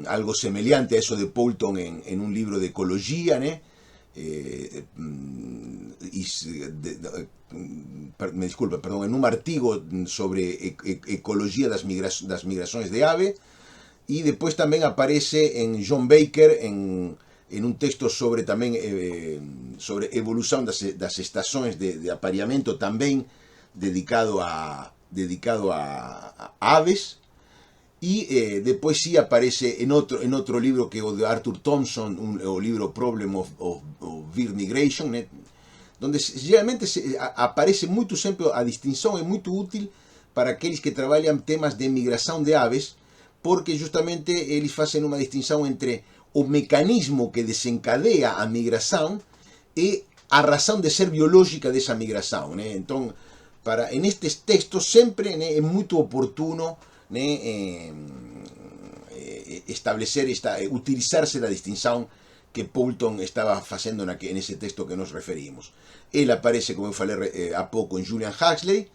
algo semellante a eso de Poulton en un libro de ecología, ¿no? Me disculpa, perdón, en un artigo sobre ecología das migraciones de ave, y después también aparece en John Baker en un texto sobre también sobre evolución das estaciones de apareamiento, también dedicado a aves. Y después sí aparece en otro libro que es de Arthur Thompson, el libro Problem of Bird Migration, donde realmente aparece muy siempre a distinción, es muy útil para aquellos que trabajan temas de migración de aves, porque justamente ellos hacen una distinción entre o mecanismo que desencadea a migración y a razón de ser biológica de esa migración. Entonces, en estos textos siempre es muy oportuno establecer utilizarse la distinción que Poulton estaba haciendo en ese texto que nos referimos. Él aparece, como falei a poco, en Julian Huxley.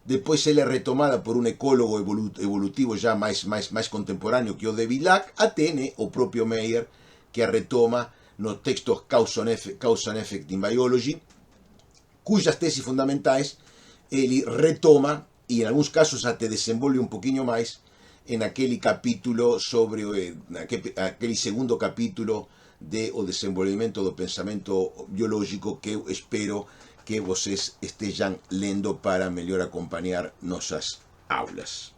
Después él es retomada por un ecólogo evolutivo ya más contemporáneo que o David Lack, até o propio Meyer, que a retoma nos textos Cause and Effect in Biology, cuyas tesis fundamentais él retoma y en algunos casos hasta desenvolve un poquinho más en aquel capítulo sobre aquel segundo capítulo de o desenvolvimento do pensamento biológico, que eu espero que vocês estejam lendo para melhor acompañar nosas aulas.